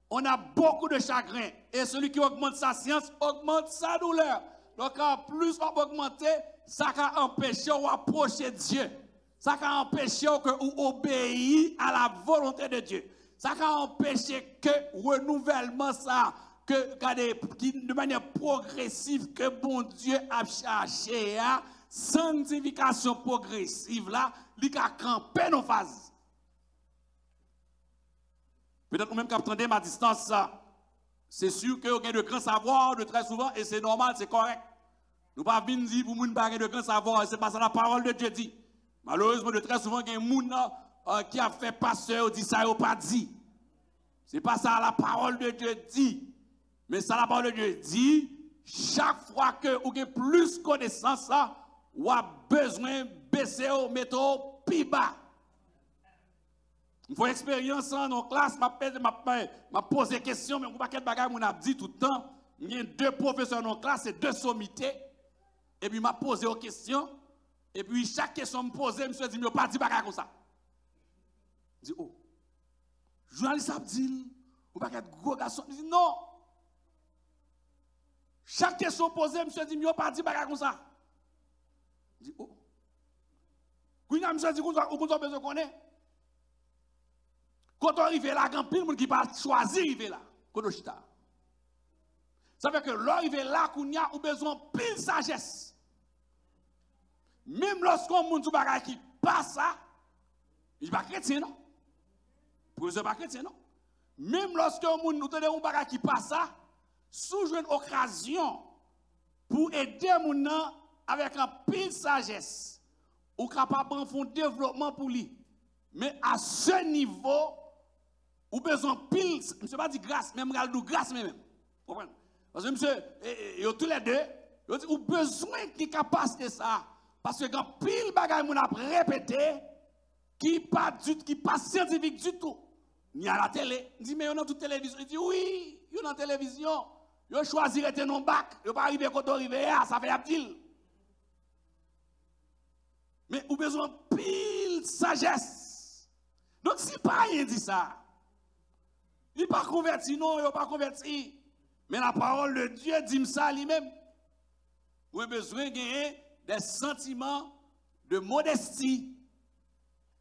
on a beaucoup de chagrin. Et celui qui augmente sa science augmente sa douleur. Donc, plus on va augmenter, ça va empêcher ou approcher Dieu. Ça va empêcher que vous obéissez à la volonté de Dieu. Ça va empêcher que renouvellement, ça, de manière progressive, que bon Dieu a cherché, sanctification progressive, là, il a campé nos phases. Peut-être même qu'attendez ma distance, ça. C'est sûr que vous avez de grands savoirs, de très souvent, et c'est normal, c'est correct. Nous ne pouvons pas dire pour nous parler de grands savoirs, c'est pas ça la parole de Dieu dit. Malheureusement, de très souvent, il y a des gens qui a fait pasteur, dit ça, il n'a pas dit. Ce n'est pas ça la parole de Dieu dit. Mais ça la parole de Dieu dit, chaque fois que vous avez plus de connaissances, vous avez besoin de baisser au métaux plus bas. Je fais expérience en classe, m'a posé des questions, mais je ne sais pas quel bagage on a dit tout le temps. Il y a 2 professeurs en classe et 2 sommités. Et puis, m'a posé des questions. Et puis, chaque question me posait, je me suis dit, je ne pas dit bagage comme ça. Je dis, oh, journaliste a dit, ou pas être gros garçon. Je dis, non. Chaque question posée, je me suis dit, je ne pas dit bagage comme ça. Je dis, oh. Quand je me suis dit, vous avez besoin de connaître. Quand on arrive là, il y a pile de monde qui va choisir d'arriver là. Ça veut dire que l'arrivée là, qu'on a besoin de pile sagesse. Même lorsqu'on monde du bagage qui passe ça, il n'est pas chrétien, non? Pour eux, pas chrétien, non? Même lorsqu'on monde nous donne un bagage qui passe ça, sous une occasion pour aider les gens avec un pile sagesse, ou capable de faire un développement pour lui. Mais à ce niveau, ou besoin de pile, je ne sais pas dire grâce, même de grâce même. Parce que monsieur, tous les deux, ils ont besoin qui capacité ça. Parce que quand pile bagay moun a répété, qui pas scientifique du tout. Il y a la télé, il dit mais on a toute télévision. Il dit oui, il y a une télévision. Ils choisi de non bac, ils pas arriver quand arriver ça fait abdil. Mais ou besoin pile sagesse. Donc si pas rien dit ça, il pas converti non, il pas converti. Mais la parole de Dieu dit ça lui-même. Vous avez besoin de gagner des sentiments de modestie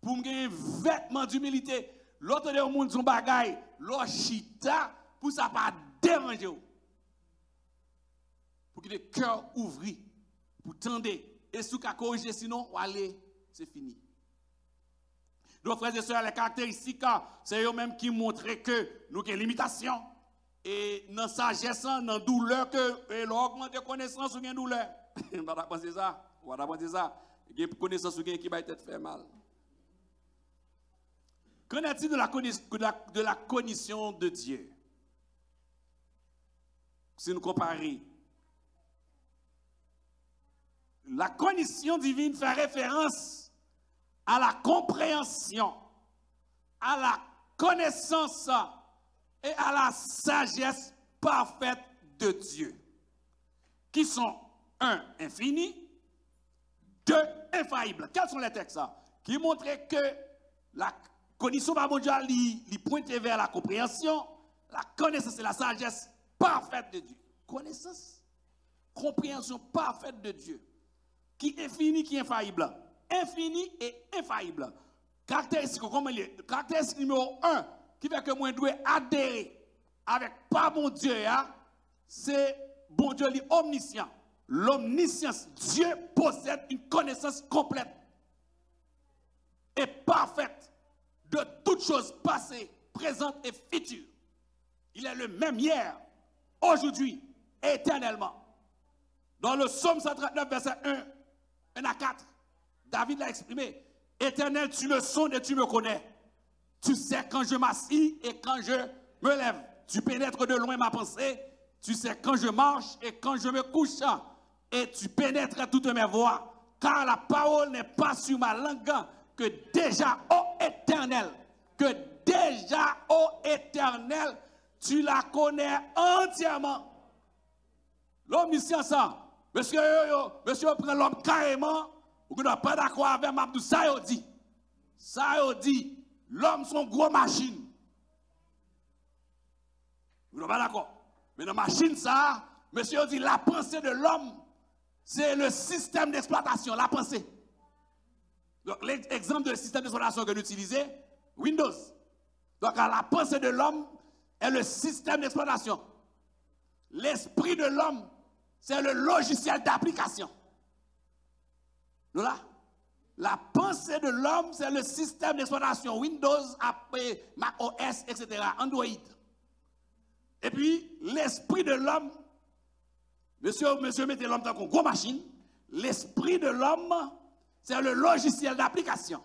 pour me gagner un vêtement d'humilité. L'autre de monde son bagaille, l'ochita pour ça pas déranger. Pour que le cœur ouvre, pour tendre et sous qu'à corriger sinon allez, c'est fini. Donc frères et sœurs, les caractéristiques, c'est eux-mêmes qui montrent que nous avons une limitation. Et dans la sagesse, dans la douleur, que l'augmente de connaissance ou une douleur. On va penser ça. On va penser ça. Il y a une connaissance ou qui va être fait mal. Qu'en est-il de la cognition de Dieu? Si nous comparons, la cognition divine fait référence à la compréhension, à la connaissance et à la sagesse parfaite de Dieu, qui sont 1, infini, 2, infaillible. Quels sont les textes qui montrent que la cognition mondiale pointe vers la compréhension, la connaissance et la sagesse parfaite de Dieu. Connaissance, compréhension parfaite de Dieu, qui est infini, qui est infaillible. Infini et infaillible. Caractéristique numéro 1, qui fait que moi je dois adhérer avec pas bon Dieu, c'est bon Dieu omniscient. L'omniscience, Dieu possède une connaissance complète et parfaite de toutes choses passées, présentes et futures. Il est le même hier, aujourd'hui, éternellement. Dans le psaume 139, verset 1 à 4, David l'a exprimé. Éternel, tu me sondes et tu me connais. Tu sais quand je m'assis et quand je me lève. Tu pénètres de loin ma pensée. Tu sais quand je marche et quand je me couche. Et tu pénètres toutes mes voies. Car la parole n'est pas sur ma langue. Que déjà, ô Éternel, tu la connais entièrement. L'omniscience, monsieur prend l'homme carrément. Vous n'êtes pas d'accord avec Mabdou, ça y dit. Ça y dit, l'homme sont gros machine. Vous n'êtes pas d'accord. Mais dans la machine, ça, monsieur dit, la pensée de l'homme, c'est le système d'exploitation, la pensée. Donc, l'exemple de système d'exploitation que nous utilisons, Windows. Donc, la pensée de l'homme est le système d'exploitation. L'esprit de l'homme, c'est le logiciel d'application. Là, la pensée de l'homme, c'est le système d'exploitation Windows, Mac OS, etc., Android. Et puis, l'esprit de l'homme, monsieur mettez l'homme dans une grosse machine, l'esprit de l'homme, c'est le logiciel d'application.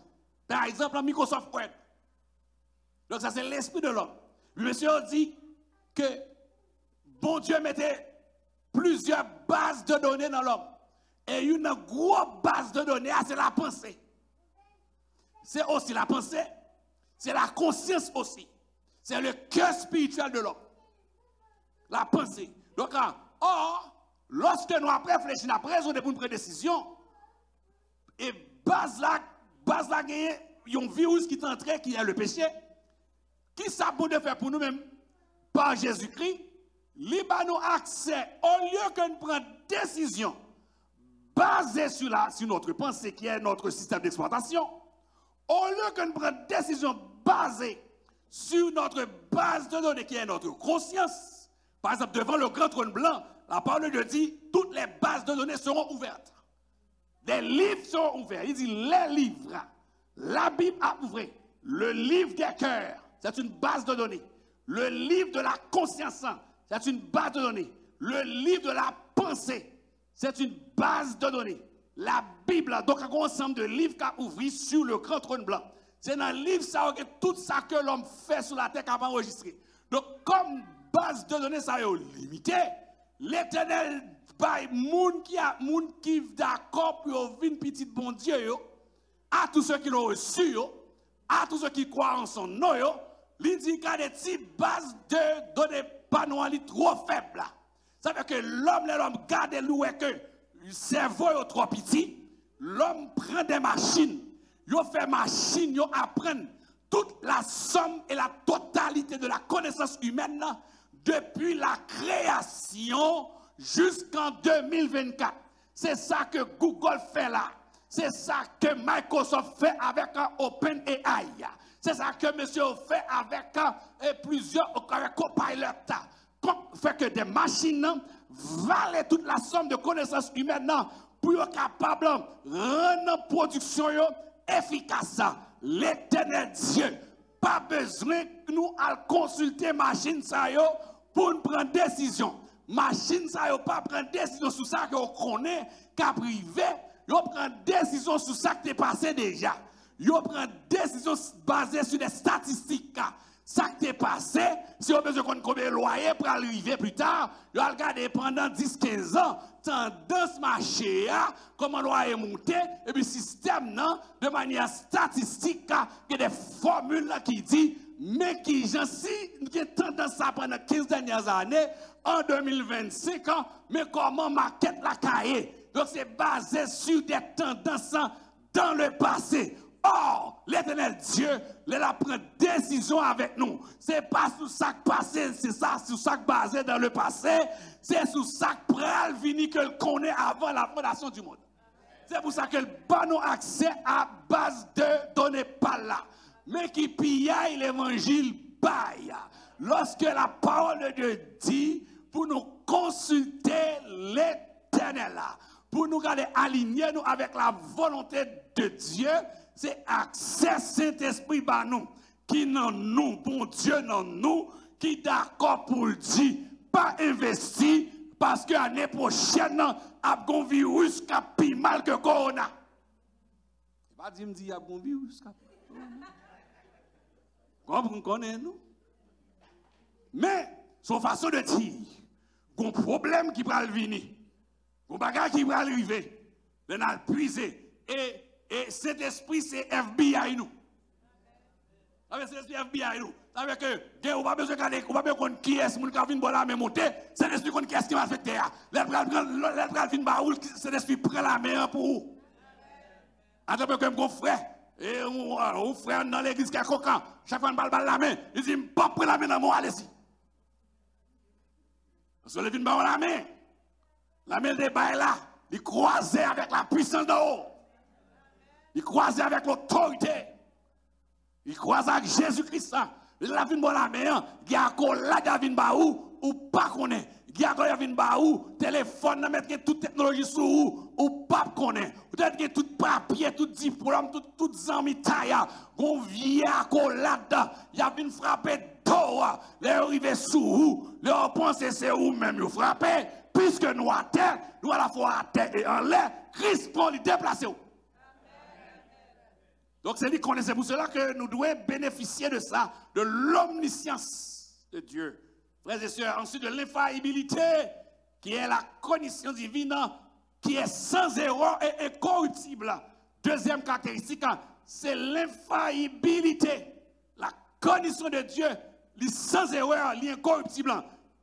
Par exemple, Microsoft Word. Donc, ça, c'est l'esprit de l'homme. Monsieur dit que bon Dieu mettait plusieurs bases de données dans l'homme. Et une grosse base de données, c'est la pensée. C'est aussi la pensée, c'est la conscience aussi. C'est le cœur spirituel de l'homme. La pensée. Donc, lorsque nous avons réfléchi, nous avons raisonné pour une prédécision, et base là, il y a un virus qui est entré, qui est le péché. Qui ça peut faire pour nous-mêmes? Par Jésus-Christ, libre nous accès, au lieu que nous prenions décision basée sur notre pensée, qui est notre système d'exploitation, au lieu que nous prenions décision basée sur notre base de données, qui est notre conscience, par exemple, devant le grand trône blanc, la parole de Dieu dit, toutes les bases de données seront ouvertes. Les livres seront ouverts. Il dit, les livres, la Bible a ouvert, le livre des cœurs, c'est une base de données. Le livre de la conscience, c'est une base de données. Le livre de la pensée, c'est une base de données. La Bible, donc un ensemble de livres qui a ouvert sur le grand trône blanc. C'est dans le livre ça, tout ça que l'homme fait sur la terre qui a enregistré. Donc comme base de données ça est limitée, l'Éternel by moun qui d'accord pour venir petit bon Dieu yo, à tous ceux qui l'ont reçu yo, à tous ceux qui croient en son nom yo, il dit qu'il y a des petites bases de données pas trop faibles. Ça veut dire que l'homme garde loué que le cerveau est trop petit, l'homme prend des machines, il fait machine, il apprend toute la somme et la totalité de la connaissance humaine depuis la création jusqu'en 2024. C'est ça que Google fait là. C'est ça que Microsoft fait avec OpenAI. C'est ça que monsieur fait avec plusieurs copilotes. Fait que des machines valent toute la somme de connaissances humaines pour être capable de rendre production efficace. L'éternel Dieu, pas besoin que nous allons consulter machine ça pour nous prendre décision. Machine ça pas prendre décision sur ça que on connaît qu'à privé, yo prend décision sur ça qui est passé déjà. Yo prend décision basée sur des statistiques. Ça qui est passé, si on a besoin de combien de loyer pour arriver plus tard, yo a regardé pendant 10-15 ans, tendance marché, comment le loyer monté, et puis système de manière statistique, il y a des formules qui disent, mais qui, si il y a tendance à pendant 15 dernières années, en 2025, mais comment maquette la cahier. Donc c'est basé sur des tendances dans le passé. Or, l'Éternel Dieu, il prend décision avec nous. Ce n'est pas sur ça qui passé, c'est ça, sur ça qui basé dans le passé. C'est sur ça qui pral vini que le connaît avant la fondation du monde. C'est pour ça que le pas nous accès à base de données pas là. Mais qui pille l'évangile baille. Lorsque la parole de Dieu dit, pour nous consulter l'Éternel, pour nous garder alignés nous avec la volonté de Dieu, c'est accès Saint-Esprit par nous, qui n'en nous, bon Dieu n'en nous, qui d'accord pour le dire, pas investi, parce que l'année prochaine, il y a un virus qui a plus mal que Corona. Pas dire qu'il y a un virus qui a plus mal que Corona. Vous connaissez nous? Mais, son façon de dire, il y a un problème qui va venir, un bagage qui va arriver, on a puisé, et cet esprit, c'est FBI nous. C'est l'esprit FBI nous. Ça veut dire que, on va besoin de connaître qui est-ce qui va venir la main monter, c'est l'esprit qui est-ce qui va affecter. C'est l'esprit prend la main pour vous. En tant que mon frère, et un frère dans l'église qui est coquin, chaque fois qu'on balle la main, il dit, pas prendre la main dans mon allez-y. Parce que le vin dans la main des bails là, il croise avec la puissance d'en haut. Il croise avec l'autorité. Il croise avec Jésus-Christ. La vin dans la main, il y a encore la vin baou ou pas connaît. Il y a encore la vin baou, téléphone, mettre toute technologie sur ou pas connaît. Peut-être que tout papier, tout diplôme, tout amis taille, on vient encore là-dedans. Il y a vin frapper d'or, les arriver sous vous, les penser c'est vous-même vous frappez, puisque nous à terre, nous à la fois à terre et en l'air, Christ pour lui déplacer. Donc c'est lui qui connaît, c'est pour cela que nous devons bénéficier de ça, de l'omniscience de Dieu. Frères et sœurs, ensuite de l'infaillibilité, qui est la connaissance divine, qui est sans erreur et incorruptible. Deuxième caractéristique, c'est l'infaillibilité. condition de Dieu, il sans erreur, il est incorruptible.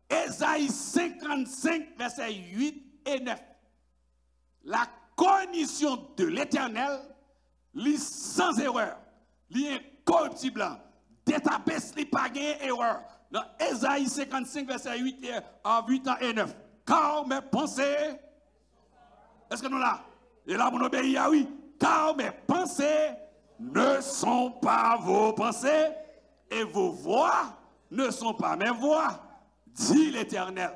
Ésaïe 55, versets 8 et 9. La condition de l'Éternel, il sans erreur, il est incorruptible. Détabès, il pas gagné erreur. Dans Ésaïe 55, verset 8 et 9. Car mes pensées, est-ce que nous là? Et là, on obéit, ah oui. Car mes pensées ne sont pas vos pensées, et vos voix ne sont pas mes voix, dit l'Éternel.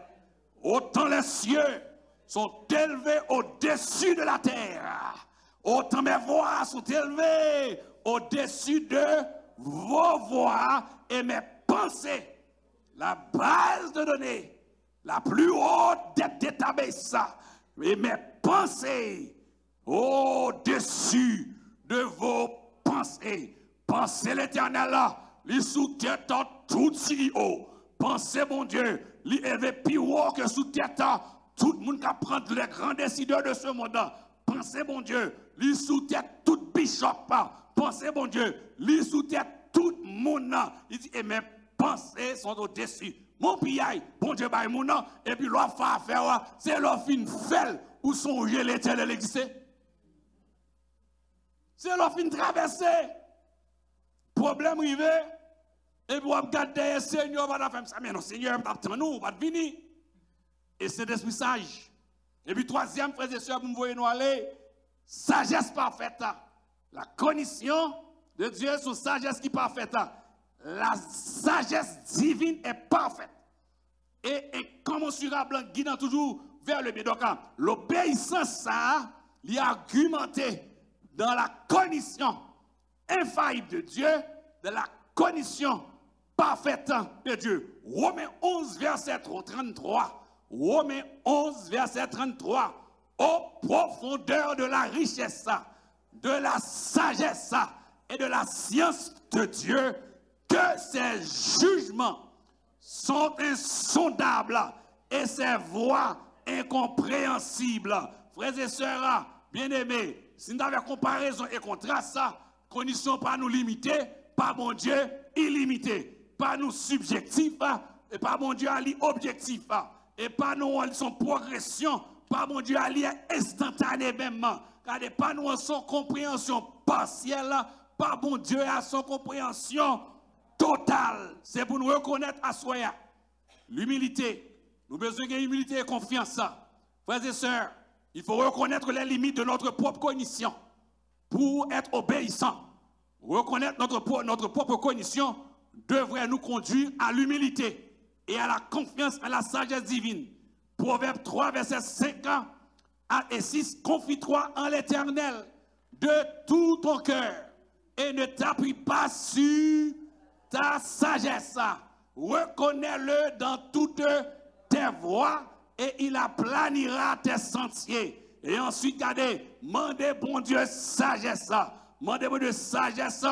Autant les cieux sont élevés au-dessus de la terre, autant mes voix sont élevées au-dessus de vos voix et mes pensées. La base de données, la plus haute des databases, et mes pensées au-dessus de vos pensées. Pensez l'Éternel là, les sous-têtes tout si haut. Pensez mon Dieu, les élevé plus haut que sous-tête, tout le monde qui prend les grands décideurs de ce monde. Pensez mon Dieu, les sous-tête tout bishop. Pensez mon Dieu, les sous-tête tout le monde. Il dit, et mes pensées sont au-dessus. Mon piaille, bon Dieu, bah, mon nom, et puis l'offre à faire, c'est l'offre une felle où sont l'Éternel existait. C'est l'offre une traversée. Problème arrivé, et puis on regarde derrière Seigneur, on va faire ça, mais non, Seigneur, attends nous, on va venir. Et c'est des messages. Et puis troisième, frères et sœurs, vous voyez nous aller, sagesse parfaite. La condition de Dieu, c'est sagesse qui est parfaite. La sagesse divine est parfaite. Et commensurable, guidant toujours vers le bien. Donc, l'obéissance, ça, il est argumenté dans la condition infaillible de Dieu, de la condition parfaite de Dieu. Romains 11, verset 33. Romains 11, verset 33. Aux profondeurs de la richesse, de la sagesse et de la science de Dieu, que ses jugements sont insondables et ses voies incompréhensibles. Frères et sœurs, bien-aimés, si nous avons comparaison et contraste, condition pas nous limiter, pas mon Dieu illimité, pas nous subjectif, et pas mon Dieu ali objectif, et pas nous en son progression, pas mon Dieu ali instantané même, car pas nous en son compréhension partielle, pas mon Dieu à son compréhension totale. C'est pour nous reconnaître à soi l'humilité. Nous avons besoin d'humilité et confiance. Frères et sœurs, il faut reconnaître les limites de notre propre cognition pour être obéissant. Reconnaître notre propre cognition devrait nous conduire à l'humilité et à la confiance à la sagesse divine. Proverbe 3, versets 5 et 6. Confie-toi en l'Éternel de tout ton cœur et ne t'appuie pas sur ta sagesse. Reconnais-le dans toutes tes voies et il aplanira tes sentiers. Et ensuite, regardez, mandez bon Dieu sagesse. Mandez bon Dieu sagesse.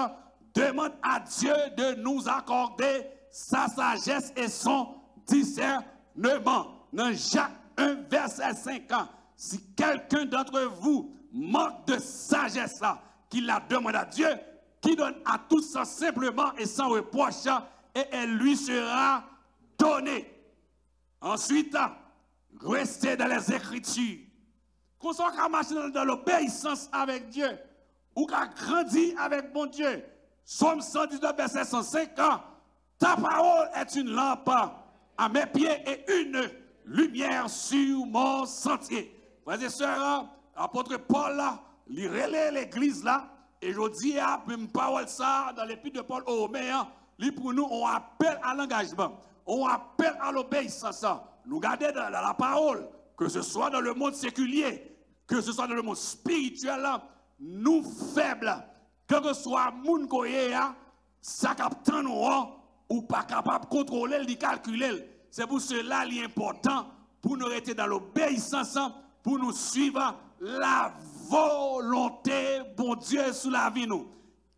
Demande à Dieu de nous accorder sa sagesse et son discernement. Dans Jacques 1, verset 5, si quelqu'un d'entre vous manque de sagesse, qu'il la demande à Dieu, qui donne à tous ça simplement et sans reproche, et elle lui sera donnée. Ensuite, restez dans les Écritures. Qu'on soit qu'à marcher dans l'obéissance avec Dieu, ou qu'à grandir avec mon Dieu. Psaume 119, verset 105, ta parole est une lampe à mes pieds et une lumière sur mon sentier. Frères et sœurs, l'apôtre Paul, il relaie l'église là, et je dis à une parole ça dans l'épître de Paul aux Romains, pour nous, on appelle à l'engagement, on appelle à l'obéissance. Nous gardons dans la parole, que ce soit dans le monde séculier, que ce soit dans le monde spirituel, nous faibles, que ce soit moun koye, ça capte nous ou pas capable de contrôler, de calculer. C'est pour cela qu'il est important pour nous rester dans l'obéissance, pour nous suivre la volonté bon Dieu sur la vie nous.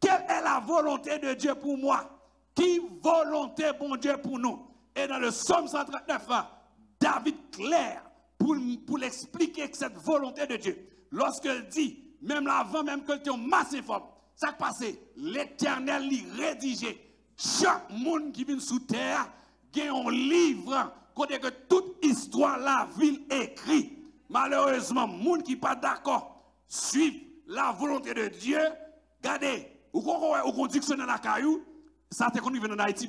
Quelle est la volonté de Dieu pour moi? Qui volonté bon Dieu pour nous? Et dans le Psaume 139, David clair pour l'expliquer que cette volonté de Dieu, lorsqu'il dit, même avant même que tu aies massé forme, ça qui passe, l'Éternel lui rédigé chaque monde qui vient sous terre, gagne un livre, côté que toute histoire la ville écrit. Malheureusement, monde qui pas d'accord, suivent la volonté de Dieu, regardez, ou qu'on dictionnaire la caillou, ça te connu en Haïti,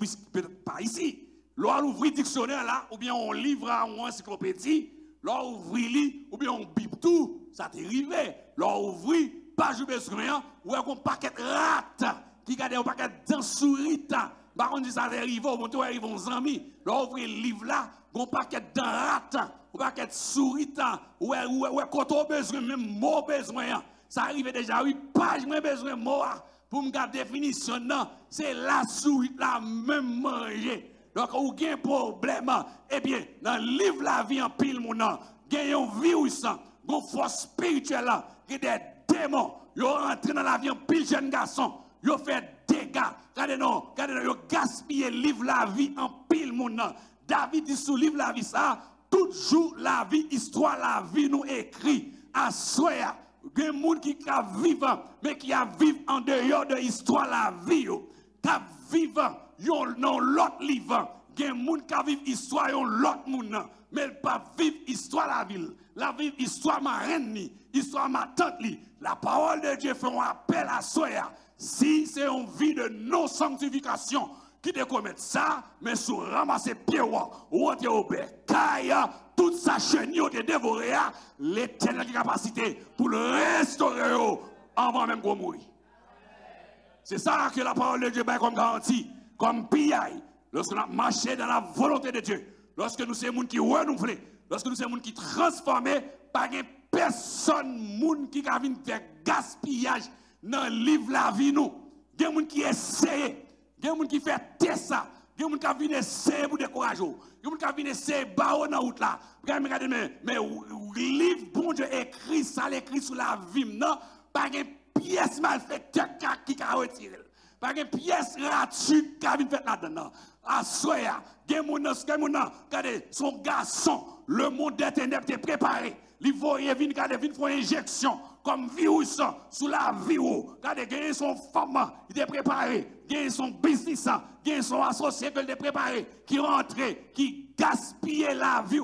pas ici. L'on ouvre le dictionnaire là, ou bien on livre ou encyclopédie, l'on ouvre li, ou bien on bip tout, ça t'est arrivé. L'on ouvre, pas jouer besoin, ou un paquet de rats, qui garde un paquet de souris, par contre, ça t'est arrivé, ou bien arrive aux amis, l'on ouvre le livre là, un paquet de rats, ou un paquet de souris, ou quand on besoin, même mot besoin, ça arrive déjà, oui, pas besoin mot, pour me garder définition, c'est la souris, la même manger. Donc, ou avez un problème, eh bien, dans le livre La vie en pile, mon nom, il y a un virus, une force spirituelle, il y a des démons, ils rentrent dans la vie en pile, jeune garçon, ils fait dégâts. Regardez, non, ils gaspillent le livre La vie en pile, mon nom. David dit sous le livre La vie, ça, toujours la vie, histoire, la vie nous écrit. À soya, il y a des gens qui vivent, mais qui vivent en dehors de l'histoire, la vie, qui vivent. Yon non l'autre livre, gen moun ka vive histoire yon l'autre moun, mais pas vivre histoire la ville, la vivre histoire ma reine ni, histoire ma tante li. La parole de Dieu fait un appel à soya. Si c'est une vie de non sanctification qui te commet ça, mais sous ramasser pied ou entre au bécaille, toute sa chenille te dévoré, l'éternel capacité pour le restaurer avant même qu'on mourir. C'est ça que la parole de Dieu a comme garantie. Comme piaille, lorsque nous marchons dans la volonté de Dieu, lorsque nous sommes des gens qui renouvelent, lorsque nous sommes des gens qui transforment, pas de personne qui a vu faire gaspillage dans le livre la vie nous. Il y a des gens qui essayent, il y a des gens qui font ça, il y a des gens qui viennent essayer pour décourager, il y a des gens qui viennent essayer de barrer dans la route là. Regardez, mais le livre, bon Dieu, écrit ça, l'écrit sur la vie, non, pas de pièce malfaiteur qui a retiré. Pas de pièce gratuite qui a été faite là-dedans. À soya, regardez, son garçon, le monde des ténèbres est préparé. Il faut venir faire une injection comme virus sous la vie. Regardez, son femme, il est préparé. Son business, son associé qu'il est préparé. Qui rentre, qui gaspille la vie.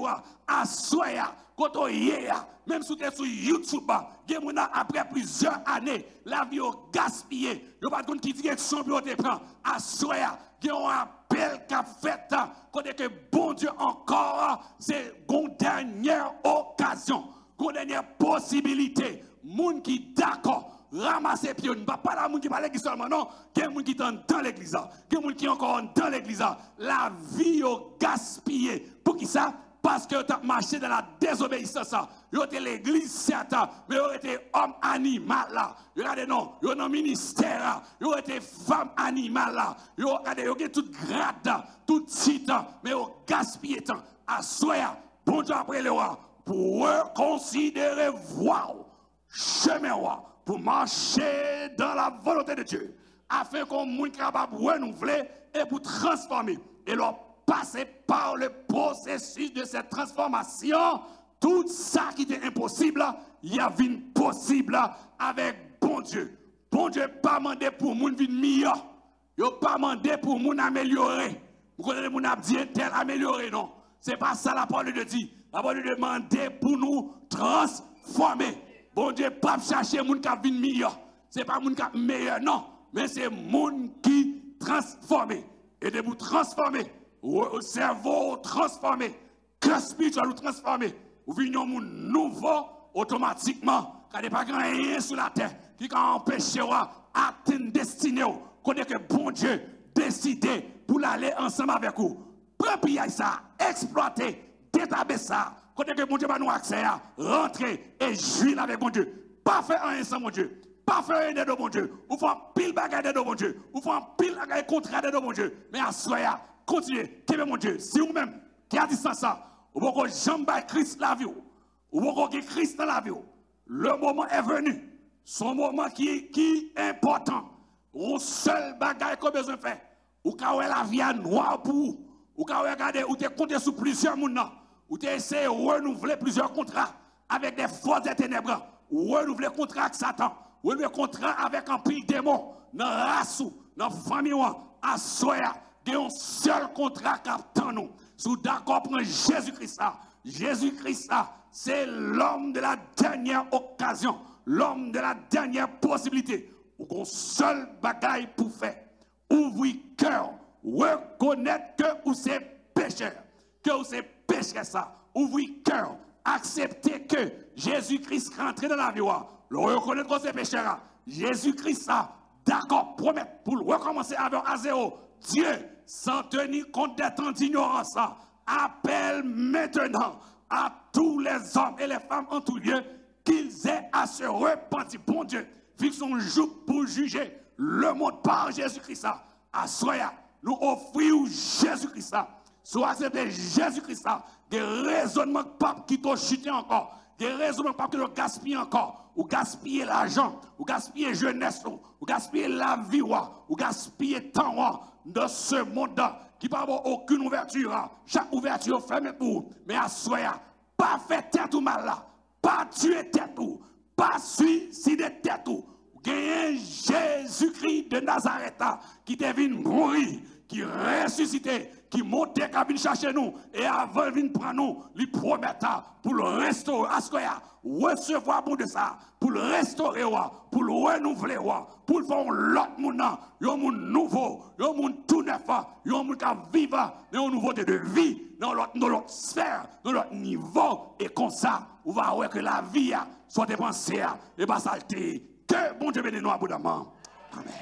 À soya, quand on y est, même sur YouTube, après plusieurs années, la vie est gaspillée. Il n'y a pas de direction pour te prendre. À soya, il y a un appel qu'a fait, que bon Dieu encore, c'est une dernière occasion, une dernière possibilité. Moun qui d'accord, ramasser pied, ne pas la moun qui parle l'église seulement, non, il y a moun qui est dans l'église, il y a moun qui est encore dans l'église. La vie est gaspillée. Pour qui ça? Parce que tu as marché dans la désobéissance. Vous êtes l'église, certes, mais vous êtes homme animal. Vous êtes non, vous êtes dans le ministère. Vous êtes femme animale. Vous êtes tout grade, tout titre, mais vous gaspillez temps. À soya, bon Dieu après le roi, pour reconsidérer voir chemin pour marcher dans la volonté de Dieu, afin qu'on soit capable de renouveler et pour transformer. Et leur passer par le processus de cette transformation, tout ça qui était impossible, il y a une possible avec bon Dieu. Bon Dieu pas demandé pour moun vin meilleur. Il n'a pas demandé pour moun améliorer. Vous connaissez moun a dit tel améliorer, non. C'est pas ça la parole de Dieu. La parole de demander pour nous transformer. Bon Dieu pas chercher moun qui vin meilleur. C'est pas moun qui meilleur, non. Mais c'est moun qui transforme. Et de vous transformer. Au cerveau transformé, cœur spirituel transformé, vous venez un monde nouveau automatiquement, car il n'y a pas rien sur la terre qui a empêché d'atteindre destinée. Connaît que bon Dieu décidé pour aller ensemble avec vous. Prenez ça, exploiter, détaber ça. Connaît que bon Dieu va nous accès à rentrer et jouir avec bon Dieu. Pas faire rien sans bon Dieu. Pas faire rien de bon Dieu. Ou faire pile bagaille de bon Dieu. Ou faire pile bagaille contraire de bon Dieu. Mais à soya. Continuez, qui est mon Dieu? Si vous-même qui a dit ça, vous pouvez jamais Christ la vie, vous pouvez Christ dans la vie. Le moment est venu. Son moment qui est important. Un seul bagage qu'on a besoin de faire. Ou quand la vie est noire pour vous. Ou quand regardez, ou tu compté sur plusieurs mouns. Ou tu essayé de renouveler plusieurs contrats avec des forces des ténèbres. Ou renouveler contrat avec Satan. Ou renouveler contrat avec un pile démon. Dans la race, dans la famille, à soya, il y a un seul contrat qui attend nous. Sous d'accord pour Jésus-Christ, Jésus-Christ, c'est l'homme de la dernière occasion, l'homme de la dernière possibilité. Ou un seul bagaille pour faire. Ouvrir cœur, reconnaître que vous êtes pécheur, que vous êtes pécheur ça. Ouvrir cœur, accepter que Jésus-Christ rentre dans la vie, le reconnaître que c'est pécheur. Jésus-Christ, d'accord, promet pour le recommencer avec à zéro. Dieu, sans tenir compte des temps d'ignorance, appelle maintenant à tous les hommes et les femmes en tout lieu qu'ils aient à se repentir. Bon Dieu, fixe un jour pour juger le monde par Jésus-Christ. À soya, nous offrons Jésus-Christ. Soit accepter Jésus-Christ, des raisonnements qui t'ont chuté encore, des raisonnements qui t'ont gaspillé encore, ou gaspiller l'argent, ou gaspiller jeunesse, ou gaspiller la vie, ou gaspiller le temps dans ce monde qui n'a pas aucune ouverture. Chaque ouverture est fermée pour vous. Mais à soya, pas faire tête ou mal là, pas tuer tête ou, pas suicider tête ou. Gagner Jésus-Christ de Nazareth qui est venu mourir, qui ressuscité, qui monte, qui vient chercher nous, et avant de venir prendre nous, lui promettre pour le restaurer, recevoir pour de ça, pour le restaurer, pour le renouveler, pour le faire l'autre monde, un monde nouveau, un monde tout neuf, un monde qui vivre dans une nouveauté de vie, dans l'autre sphère, dans l'autre niveau, et comme ça, on va voir que la vie soit dépensée, et pas saleté. Que bon Dieu bénisse nous abondamment. Amen.